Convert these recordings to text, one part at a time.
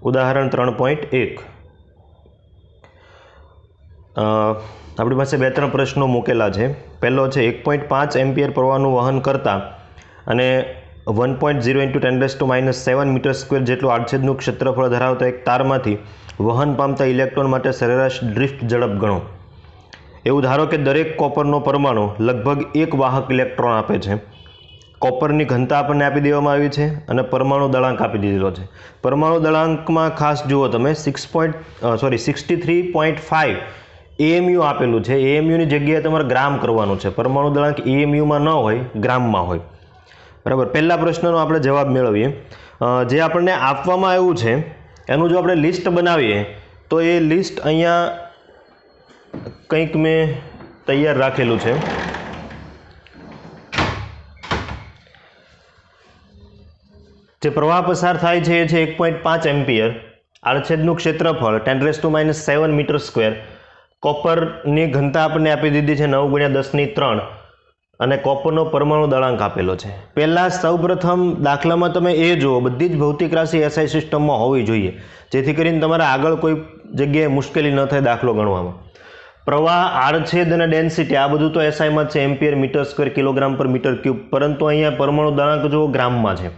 ઉદાહરણ 3.1 આપણી પાસે 2-3 પ્રશ્નો મૂકેલા છે. પહેલો છે 1.5 એમ્પિયર પ્રવાહનું વહન કરતા અને 1.0 × 10⁻⁷ મીટર સ્ક્વેર જેટલું આડછેદનું ક્ષેત્રફળ ધરાવતા એક તારમાંથી વહન પામતા ઇલેક્ટ્રોન માટે સરેરાશ ડ્રિફ્ટ ઝડપ ગણો. એવું ધારો કે દરેક કોપરનો પરમાણુ લગભગ એક વાહક ઇલેક્ટ્રોન આપે છે. કોપરની ઘનતા આપણને આપી દેવામાં આવી છે અને પરમાણુ દળાંક આપી દીધેલો છે. પરમાણુ દળાંકમાં ખાસ જુઓ તમે 63.5 AMU આપેલું છે. AMUની જગ્યાએ તમારે ગ્રામ કરવાનું છે. પરમાણુ દળાંક AMUમાં ન હોય, ગ્રામમાં હોય. બરાબર. પહેલા પ્રશ્નનો આપણે જવાબ મેળવીએ. જે આપણને આપવામાં આવ્યું છે એનું જો આપણે લિસ્ટ બનાવીએ તો એ લિસ્ટ અહીંયા કંઈક મેં તૈયાર રાખેલું છે. જે પ્રવાહ પસાર થાય છે એ છે 1.5 એમ્પિયર, આડછેદનું ક્ષેત્રફળ 10⁻⁷ મીટર સ્ક્વેર, કોપરની ઘનતા આપણને આપી દીધી છે 9 × 10⁻³ અને કોપરનો પરમાણુ દળાંક આપેલો છે. પહેલાં સૌપ્રથમ દાખલામાં તમે એ જુઓ, બધી જ ભૌતિક રાશિ SI સિસ્ટમમાં હોવી જોઈએ, જેથી કરીને તમારે આગળ કોઈ જગ્યાએ મુશ્કેલી ન થાય દાખલો ગણવામાં. પ્રવાહ, આડછેદ અને ડેન્સિટી આ બધું તો SIમાં છે, એમ્પિયર, મીટર સ્ક્વેર, કિલોગ્રામ પર મીટર ક્યુબ, પરંતુ અહીંયા પરમાણુ દળાંક જુઓ ગ્રામમાં છે.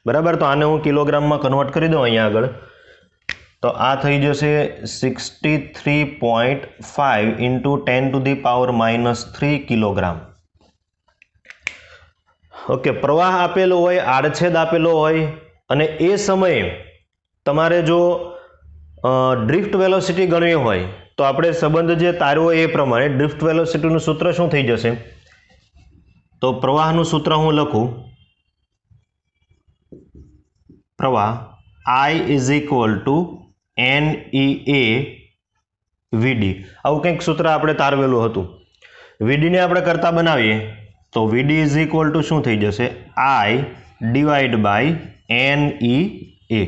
બરાબર. તો આને હું કિલોગ્રામમાં કન્વર્ટ કરી દઉં અહીંયા આગળ, તો આ થઈ જશે 63.5 × 10⁻³ કિલોગ્રામ. ઓકે. પ્રવાહ આપેલો હોય, આડછેદ આપેલો હોય અને એ સમયે તમારે જો ડ્રિફ્ટ વેલોસિટી ગણવી હોય તો આપણે સંબંધ જે તારવો એ પ્રમાણે ડ્રિફ્ટ વેલોસિટીનું સૂત્ર શું થઈ જશે? તો પ્રવાહનું સૂત્ર હું લખું, પ્રવાહ I = NEA VD. આવું કંઈક સૂત્ર આપણે તારવેલું હતું. VD ને આપણે કરતા બનાવીએ તો VD = શું થઈ જશે? I / NEA.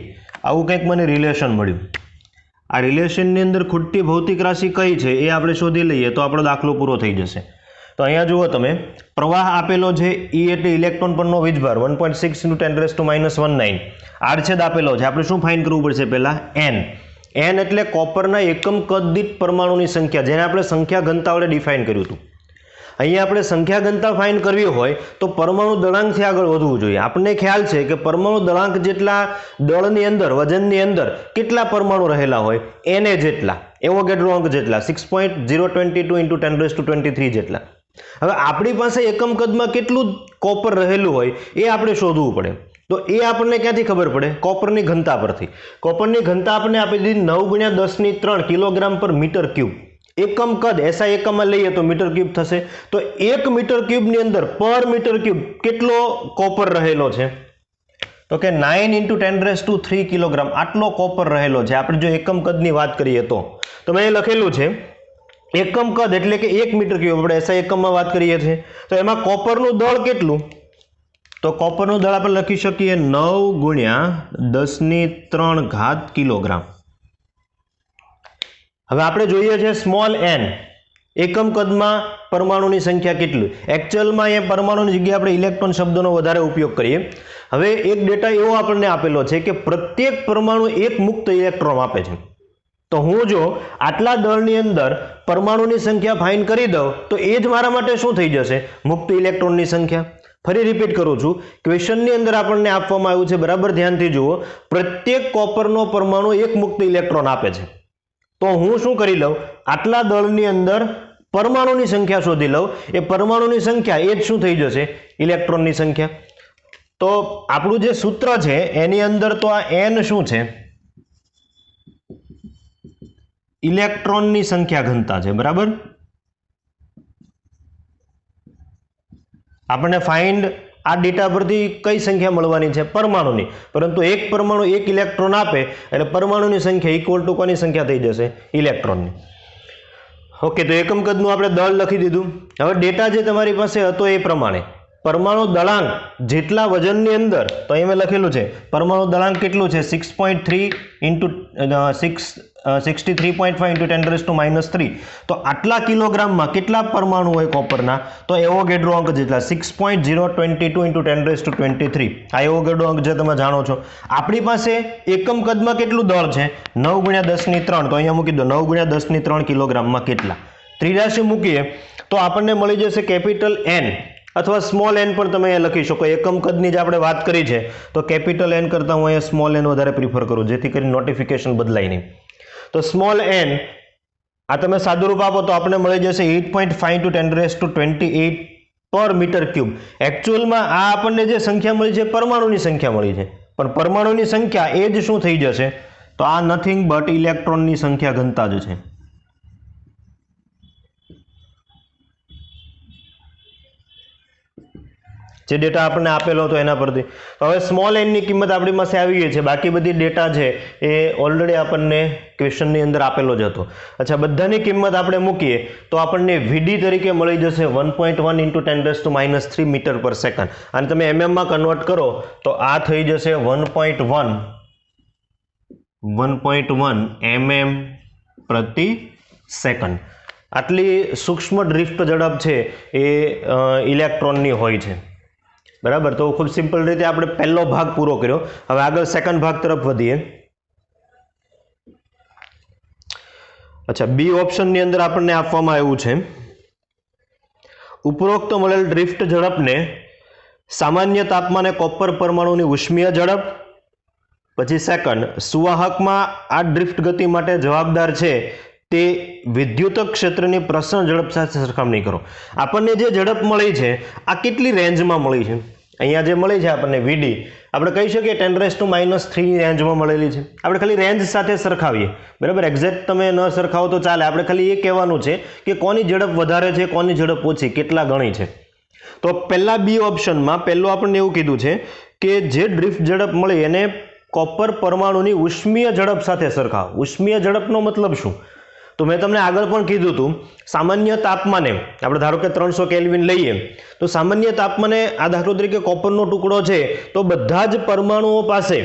આવું કંઈક મને રિલેશન મળ્યું. આ રિલેશનની અંદર ખૂટતી ભૌતિક રાશિ કઈ છે એ આપણે શોધી લઈએ તો આપણો દાખલો પૂરો થઈ જશે. તો અહીંયા જુઓ તમે, પ્રવાહ આપેલો છે, E એટલે ઇલેક્ટ્રોન પરનો વીજભાર 1.6 × 10⁻⁹. આડછેદ આપેલો છે, આપણે શું ફાઇન્ડ કરવું પડશે પહેલાં? N. N એટલે કોપરના એકમ કદ દીઠ પરમાણુની સંખ્યા, જેને આપણે સંખ્યા ઘનતા વડે ડિફાઇન કર્યું હતું. અહીંયા આપણે સંખ્યા ઘનતા ફાઇન્ડ કરવી હોય તો પરમાણુ દળાંકથી આગળ વધવું જોઈએ. આપણને ખ્યાલ છે કે પરમાણુ દળાંક જેટલા દળની અંદર, વજનની અંદર કેટલા પરમાણુ રહેલા હોય? Na જેટલા, એવોગેડ્રો અંક જેટલા, 6.022 × 10⁻23 જેટલા. હવે આપણી પાસે એકમ કદમાં કેટલું કોપર રહેલું હોય એ આપણે શોધવું પડે. તો એ આપણને ક્યાંથી ખબર પડે? કોપરની ઘનતા પરથી. કોપરની ઘનતા આપણને આપી દીધી 9 × 10⁻³ કિલોગ્રામ પર મીટર ક્યુબ. એકમ કદ SI એકમમાં લઈએ તો મીટર ક્યુબ થશે. તો 1 મીટર ક્યુબની અંદર પર મીટર ક્યુબ કેટલો કોપર રહેલો છે? તો કે 9 × 10⁻³ કિલોગ્રામ આટલો કોપર રહેલો છે. આપણે જો એકમ કદની વાત કરીએ તો મેં લખેલું છે એકમ કદ એટલે કે 1 મીટર ક્યુબ. આપણે SI એકમમાં વાત કરીએ છીએ તો એમાં કોપરનું દળ કેટલું? તો કોપરનું દળ આપણે લખી શકીએ 9 × 10⁻³ કિલોગ્રામ. હવે આપણે જોઈએ છે સ્મોલ n, એકમ કદમાં પરમાણુની સંખ્યા કેટલી? એકચ્યુઅલમાં એ પરમાણુની જગ્યાએ આપણે ઇલેક્ટ્રોન શબ્દનો વધારે ઉપયોગ કરીએ. હવે એક ડેટા એવો આપણને આપેલો છે કે પ્રત્યેક પરમાણુ એક મુક્ત ઇલેક્ટ્રોન આપે છે. તો હું જો આટલા દળની અંદર પરમાણુની સંખ્યા ફાઇન્ડ કરી દઉં તો એ જ મારા માટે શું થઈ જશે? મુક્ત ઇલેક્ટ્રોનની સંખ્યા. ફરી રિપીટ કરું છું, ક્વેશ્ચનની અંદર આપણને આપવામાં આવ્યું છે, બરાબર ધ્યાનથી જુઓ, પ્રત્યેક કોપરનો પરમાણુ એક મુક્ત ઇલેક્ટ્રોન આપે છે. તો હું શું કરી લઉં? આટલા દળની અંદર પરમાણુની સંખ્યા શોધી લઉં. એ પરમાણુની સંખ્યા એ જ શું થઈ જશે? ઇલેક્ટ્રોનની સંખ્યા. તો આપણું જે સૂત્ર છે એની અંદર તો આ n શું છે? ઇલેક્ટ્રોનની સંખ્યા ઘનતા છે. બરાબર. આપણને ફાઇન્ડ આ ડેટા પરથી કઈ સંખ્યા મળવાની છે? પરમાણુની. પરંતુ એક પરમાણુ એક ઇલેક્ટ્રોન આપે એટલે પરમાણુની સંખ્યા ઇક્વલ ટુ કોની સંખ્યા થઈ જશે? ઇલેક્ટ્રોનની. ઓકે. તો એકમ કદનું આપણે દળ લખી દીધું. હવે ડેટા જે તમારી પાસે હતો એ પ્રમાણે પરમાણુ દળાંક જેટલા વજનની અંદર, તો અહીં મેં લખેલું છે પરમાણુ દળાંક કેટલું છે? 6.3 × 6 63.5 into 10⁻³ તો આટલા કિલોગ્રામમાં કેટલા પરમાણુ હોય કોપરના તો એવોગેડ્રો અંક જેટલા 6.022 into 10⁻23 આ એવોગેડ્રો અંક જે તમે જાણો છો આપણી પાસે એકમ કદમાં કેટલું દળ છે 9 × 10⁻³ તો અહીંયા મૂકી દો 9 × 10⁻³ કિલોગ્રામમાં કેટલા ત્રિરાશી મૂકીએ તો આપણને મળી જશે કેપિટલ N અથવા સ્મોલ n પણ તમે અહીંયા લખી શકો એકમ કદની જે આપણે વાત કરી છે તો કેપિટલ N કરતાં હું અહીંયા સ્મોલ n વધારે પ્રિફર કરું જેથી કરીને નોટિફિકેશન બદલાય નહીં તો સ્મોલ n આ તમે સાદુરૂપ આપો તો આપણે મળી જશે 8.5 × 10⁻28 પર મીટર ક્યુબ એકચ્યુઅલમાં આ આપણને જે સંખ્યા મળી છે પરમાણુની સંખ્યા મળી છે પણ પરમાણુની સંખ્યા એ જ શું થઈ જશે તો આ નથિંગ બટ ઇલેક્ટ્રોનની સંખ્યા ઘનતા જ છે જે ડેટા આપણને આપેલો હતો એના પરથી હવે સ્મોલ n ની કિંમત આપણી પાસે આવી ગઈ છે બાકી બધી ડેટા છે એ ઓલરેડી આપણને ક્વેશ્ચનની અંદર આપેલો જ હતો અચ્છા બધાની કિંમત આપણે મૂકીએ તો આપણને VD તરીકે મળી જશે 1.1 × 10⁻³ મીટર પર સેકન્ડ અને તમે mm માં કન્વર્ટ કરો તો આ થઈ જશે 1.1 mm પ્રતિ સેકન્ડ આટલી સૂક્ષ્મ ડ્રિફ્ટ ઝડપ છે એ ઇલેક્ટ્રોનની હોય છે બરાબર તો ખૂબ સિમ્પલ રીતે આપણે પહેલો ભાગ પૂરો કર્યો હવે આગળ સેકન્ડ ભાગ તરફ વધીએ અચ્છા બી ઓપ્શનની અંદર આપણને આપવામાં આવ્યું છે ઉપરોક્ત મળેલ ડ્રિફ્ટ ઝડપને સામાન્ય તાપમાને કોપર પરમાણુની ઉષ્મીય ઝડપ પછી સેકન્ડ સુવાહકમાં આ ડ્રિફ્ટ ગતિ માટે જવાબદાર છે તે વિદ્યુત ક્ષેત્રની પ્રસરણ ઝડપ સાથે સરખામણી કરો આપણને જે ઝડપ મળી છે આ કેટલી રેન્જમાં મળી છે અહીંયા જે મળી છે આપણને VD આપણે કહી શકીએ 10⁻³ રેન્જમાં મળેલી છે આપણે ખાલી રેન્જ સાથે સરખાવીએ બરાબર એક્ઝેક્ટ તમે ન સરખાવો તો ચાલે આપણે ખાલી એ કહેવાનું છે કે કોની ઝડપ વધારે છે કોની ઝડપ ઓછી કેટલા ગણી છે તો પહેલા બી ઓપ્શનમાં પહેલું આપણને એવું કીધું છે કે જે ડ્રિફ્ટ ઝડપ મળી એને કોપર પરમાણુની ઉષ્મીય ઝડપ સાથે સરખાવો ઉષ્મીય ઝડપનો મતલબ શું તો મેં તમને આગળ પણ કીધું હતું સામાન્ય તાપમાને આપણે ધારો કે 300 કેલ્વિન લઈએ તો સામાન્ય તાપમાને આ દાખલો તરીકે કોપરનો ટુકડો છે તો બધા જ પરમાણુઓ પાસે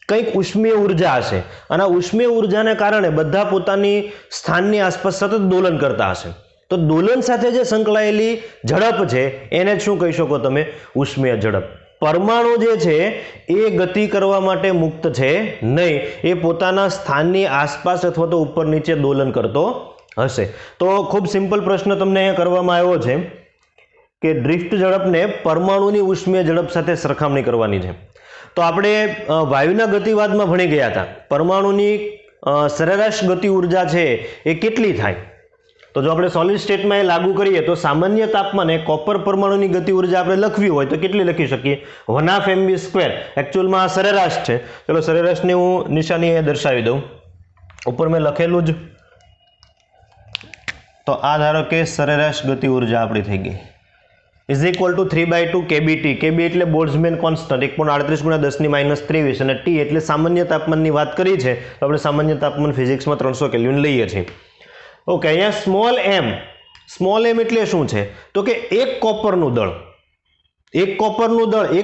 કંઈક ઉષ્મીય ઉર્જા હશે અને આ ઉષ્મીય ઉર્જાને કારણે બધા પોતાની સ્થાનની આસપાસ સતત દોલન કરતા હશે તો દોલન સાથે જે સંકળાયેલી ઝડપ છે એને શું કહી શકો તમે ઉષ્મીય ઝડપ પરમાણુ જે છે એ ગતિ કરવા માટે મુક્ત છે નહીં એ પોતાના સ્થાનની આસપાસ અથવા તો ઉપર નીચે દોલન કરતો હશે તો ખૂબ સિમ્પલ પ્રશ્ન તમને અહીંયા કરવામાં આવ્યો છે કે ડ્રિફ્ટ ઝડપને પરમાણુની ઉષ્મીય ઝડપ સાથે સરખામણી કરવાની છે તો આપણે વાયુના ગતિવાદમાં ભણી ગયા હતા પરમાણુની સરેરાશ ગતિ ઉર્જા છે એ કેટલી થાય તો જો આપણે સોલિડ સ્ટેટમાં એ લાગુ કરીએ તો સામાન્ય તાપમાને કોપર પરમાણુની ગતિ ઉર્જા આપણે લખવી હોય તો કેટલી લખી શકીએ 1/2 mv². એકચ્યુઅલમાં આ સરેરાશ છે ચલો સરેરાશની હું નિશાની એ દર્શાવી દઉં ઉપર મેં લખેલું જ તો આ ધારો કે સરેરાશ ગતિ ઉર્જા આપણી થઈ ગઈ is equal two 3/2 kBT kB એટલે બોલ્ટ્ઝમેન કોન્સ્ટન્ટ 1.38 × 10⁻23 અને T એટલે સામાન્ય તાપમાનની વાત કરી છે તો આપણે સામાન્ય તાપમાન ફિઝિક્સમાં 300 કેલ્વિન લઈએ છીએ ઓકે અહીંયા સ્મોલ m એટલે શું છે તો કે એક કોપરનું દળ એક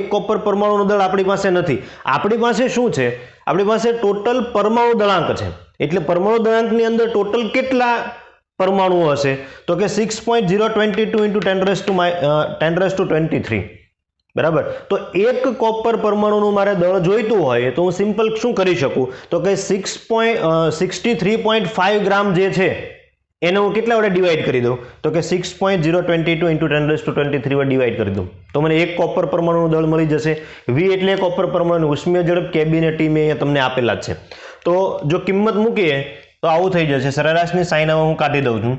કોપર પરમાણુનું દળ આપણી પાસે નથી આપણી પાસે શું છે આપણી પાસે ટોટલ પરમાણુ દળાંક છે એટલે પરમાણુ દળાંકની અંદર ટોટલ કેટલા પરમાણુઓ હશે તો કે 6.022 × 10⁻23 બરાબર તો એક કોપર પરમાણુનું મારે દળ જોઈતું હોય તો હું સિમ્પલ શું કરી શકું તો કે 63.5 ગ્રામ જે છે એને હું કેટલા વડે ડિવાઈડ કરી દઉં તો કે 6.022 × 10⁻23 વડે ડિવાઈડ કરી દઉં તો મને એક કોપર પરમાણુનું દળ મળી જશે V એટલે કોપર પરમાણુનું ઉષ્મીય ઝડપ KB ને T મેં અહીંયા તમને આપેલા જ છે તો જો કિંમત મૂકીએ તો આવું થઈ જશે સરેરાશની સાઈન હવે હું કાઢી દઉં છું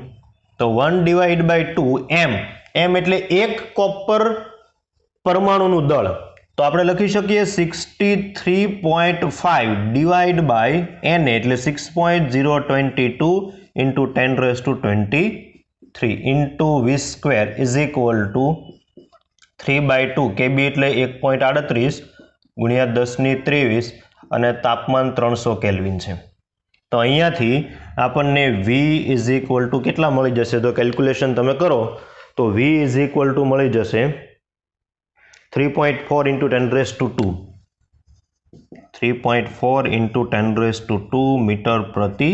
તો 1/2 m એટલે એક કોપર પરમાણુનું દળ તો આપણે લખી શકીએ 63.5 ડિવાઈડ બાય n એટલે 6.022 into 10⁻23 into V² is equal to 3/2 kb એટલે 1.38 ગુણ્યા 10⁻23 અને તાપમાન 300 કેલ્વિન છે તો અહીંયાથી આપણને V is equal to કેટલા મળી જશે તો કેલ્ક્યુલેશન તમે કરો તો V is equal to મળી જશે 3.4 into 10⁻² 3.4 into 10⁻²2 મીટર પ્રતિ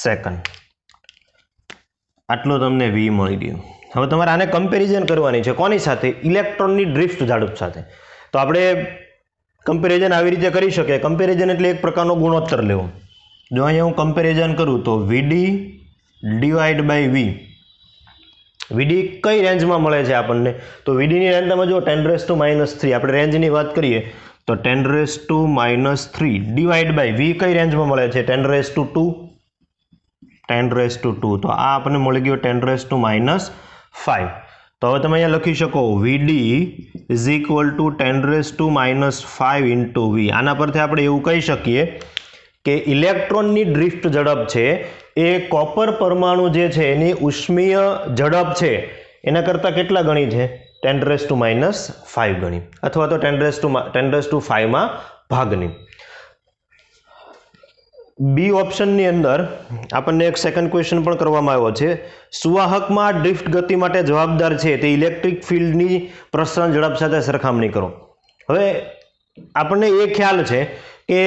સેકન્ડ આટલો તમને વી મળી ગયો. હવે તમારે આને કમ્પેરિઝન કરવાની છે કોની સાથે? ઇલેક્ટ્રોનની ડ્રિફ્ટ ઝડપ સાથે. તો આપણે કમ્પેરિઝન આવી રીતે કરી શકીએ. કમ્પેરિઝન એટલે એક પ્રકારનો ગુણોત્તર લેવો. જો અહીંયા હું કમ્પેરિઝન કરું તો વીડી ડિવાઈડ બાય વી, વીડી કઈ રેન્જમાં મળે છે આપણને? તો વીડીની રેન્જ તમે જો 10⁻³ આપણે રેન્જની વાત કરીએ તો 10⁻³ ડિવાઈડ બાય વી કઈ રેન્જમાં મળે છે? 10⁻². 10⁻². તો આ આપણને મળી ગયો 10⁻⁵. તો હવે તમે અહીંયા લખી શકો VD is equal to 10⁻⁵ into V. આના પરથી આપણે એવું કહી શકીએ કે ઇલેક્ટ્રોનની ડ્રિફ્ટ ઝડપ છે એ કોપર પરમાણુ જે છે એની ઉષ્મીય ઝડપ છે એના કરતાં કેટલા ગણી છે? 10⁻⁵ ગણી, અથવા તો 10⁵ માં ભાગની. બી ઓપ્શનની અંદર આપણને એક સેકન્ડ ક્વેશ્ચન પણ કરવામાં આવ્યો છે. સુવાહકમાં ડ્રિફ્ટ ગતિ માટે જવાબદાર છે તે ઇલેક્ટ્રિક ફિલ્ડની પ્રસરણ ઝડપ સાથે સરખામણી કરો. હવે આપણને એ ખ્યાલ છે કે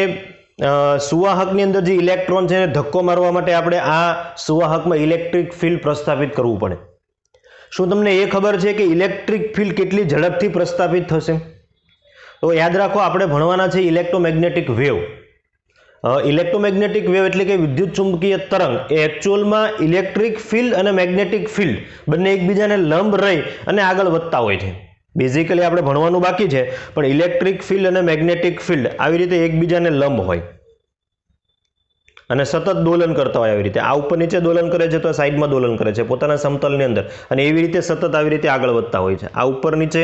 સુવાહકની અંદર જે ઇલેક્ટ્રોન છે એને ધક્કો મારવા માટે આપણે આ સુવાહકમાં ઇલેક્ટ્રિક ફિલ્ડ પ્રસ્થાપિત કરવું પડે. શું તમને એ ખબર છે કે ઇલેક્ટ્રિક ફિલ્ડ કેટલી ઝડપથી પ્રસ્થાપિત થશે? તો યાદ રાખો આપણે ભણવાના છે ઇલેક્ટ્રોમેગ્નેટિક વેવ. ઇલેક્ટ્રોમેગ્નેટિક વેવ એટલે કે વિદ્યુત ચુંબકીય તરંગ એ એકચ્યુઅલમાં ઇલેક્ટ્રિક ફિલ્ડ અને મેગ્નેટિક ફિલ્ડ બંને એકબીજાને લંબ રહી અને આગળ વધતા હોય છે. બેઝિકલી આપણે ભણવાનું બાકી છે, પણ ઇલેક્ટ્રિક ફિલ્ડ અને મેગ્નેટિક ફિલ્ડ આવી રીતે એકબીજાને લંબ હોય અને સતત દોલન કરતા હોય. આવી રીતે આ ઉપર નીચે દોલન કરે છે તો સાઈડમાં દોલન કરે છે પોતાના સમતલની અંદર, અને એવી રીતે સતત આવી રીતે આગળ વધતા હોય છે, આ ઉપર નીચે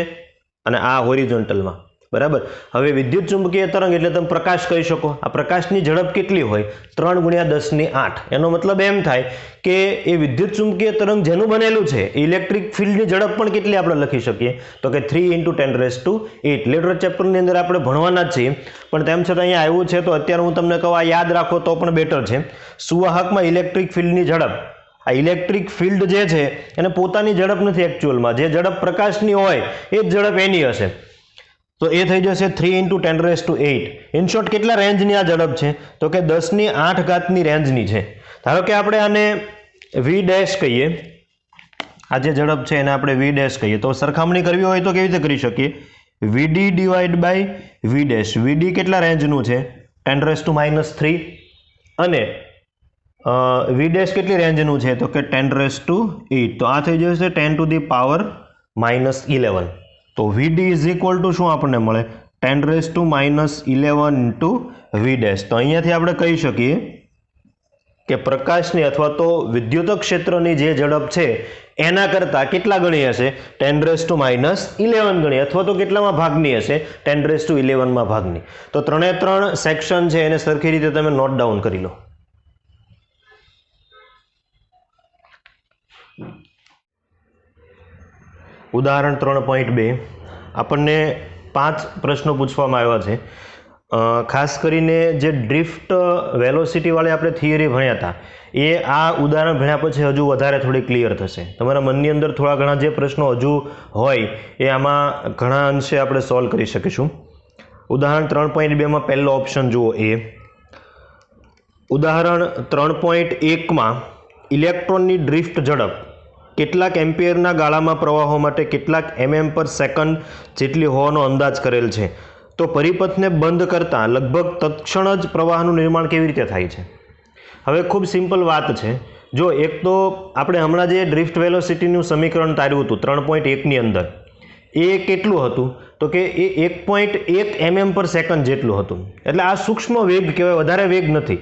અને આ હોરિઝોન્ટલમાં. બરાબર. હવે વિદ્યુત ચુંબકીય તરંગ એટલે તમે પ્રકાશ કહી શકો. આ પ્રકાશની ઝડપ કેટલી હોય? 3×10⁸. એનો મતલબ એમ થાય કે એ વિદ્યુત ચુંબકીય તરંગ જેનું બનેલું છે ઇલેક્ટ્રિક ફિલ્ડની ઝડપ પણ કેટલી આપણે લખી શકીએ? તો કે 3 × 10⁸. લેટર ચેપ્ટરની અંદર આપણે ભણવાના જ છીએ, પણ તેમ છતાં અહીંયા આવ્યું છે તો અત્યારે હું તમને કહું આ યાદ રાખો તો પણ બેટર છે. સુવાહકમાં ઇલેક્ટ્રિક ફિલ્ડની ઝડપ, આ ઇલેક્ટ્રિક ફિલ્ડ જે છે એને પોતાની ઝડપ નથી એકચ્યુઅલમાં, જે ઝડપ પ્રકાશની હોય એ જ ઝડપ એની હશે. તો એ થઈ જશે 3 × 10⁸. ઇન શોર્ટ કેટલા રેન્જની આ ઝડપ છે? તો કે 10⁸ રેન્જની છે. ધારો કે આપણે આને વી ડેશ કહીએ, આ જે ઝડપ છે એને આપણે વી ડેશ કહીએ, તો સરખામણી કરવી હોય તો કેવી રીતે કરી શકીએ? વીડી ડિવાઈડ બાય વી ડેશ. વીડી કેટલા રેન્જનું છે? 10⁻⁻3. અને વી ડેશ કેટલી રેન્જનું છે? તો કે 10⁸. તો આ થઈ જશે 10⁻11. તો વીડી ઇઝ ઇક્વલ ટુ શું આપણને મળે? 10⁻11 ઇન્ટુ વી ડેશ. તો અહીંયાથી આપણે કહી શકીએ કે પ્રકાશની અથવા તો વિદ્યુત ક્ષેત્રની જે ઝડપ છે એના કરતાં કેટલા ગણી હશે? 10⁻11 ગણી, અથવા તો કેટલામાં ભાગની હશે? 10⁻11માં ભાગની. તો 3 સેક્શન છે એને સરખી રીતે તમે નોટ ડાઉન કરી લો. ઉદાહરણ 3.2 આપણને 5 પ્રશ્નો પૂછવામાં આવ્યા છે. ખાસ કરીને જે ડ્રિફ્ટ વેલોસિટીવાળી આપણે થિયરી ભણ્યા હતા એ આ ઉદાહરણ ભણ્યા પછી હજુ વધારે થોડી ક્લિયર થશે. તમારા મનની અંદર થોડા ઘણા જે પ્રશ્નો હજુ હોય એ આમાં ઘણા અંશે આપણે સોલ્વ કરી શકીશું. ઉદાહરણ 3.2માં પહેલો ઓપ્શન જુઓ એ. ઉદાહરણ 3.1માં ઇલેક્ટ્રોનની ડ્રિફ્ટ ઝડપ કેટલાક એમ્પિયરના ગાળામાં પ્રવાહો માટે કેટલાક mm/સેકન્ડ જેટલી હોવાનો અંદાજ કરેલ છે, તો પરિપથને બંધ કરતા લગભગ તત્ક્ષણ જ પ્રવાહનું નિર્માણ કેવી રીતે થાય છે? હવે ખૂબ સિમ્પલ વાત છે. જો એક તો આપણે હમણાં જે ડ્રિફ્ટ વેલોસિટીનું સમીકરણ તાર્યું હતું 3.1ની અંદર, એ કેટલું હતું? તો કે એ 1.1 mm/સેકન્ડ જેટલું હતું. એટલે આ સૂક્ષ્મ વેગ કહેવાય, વધારે વેગ નથી.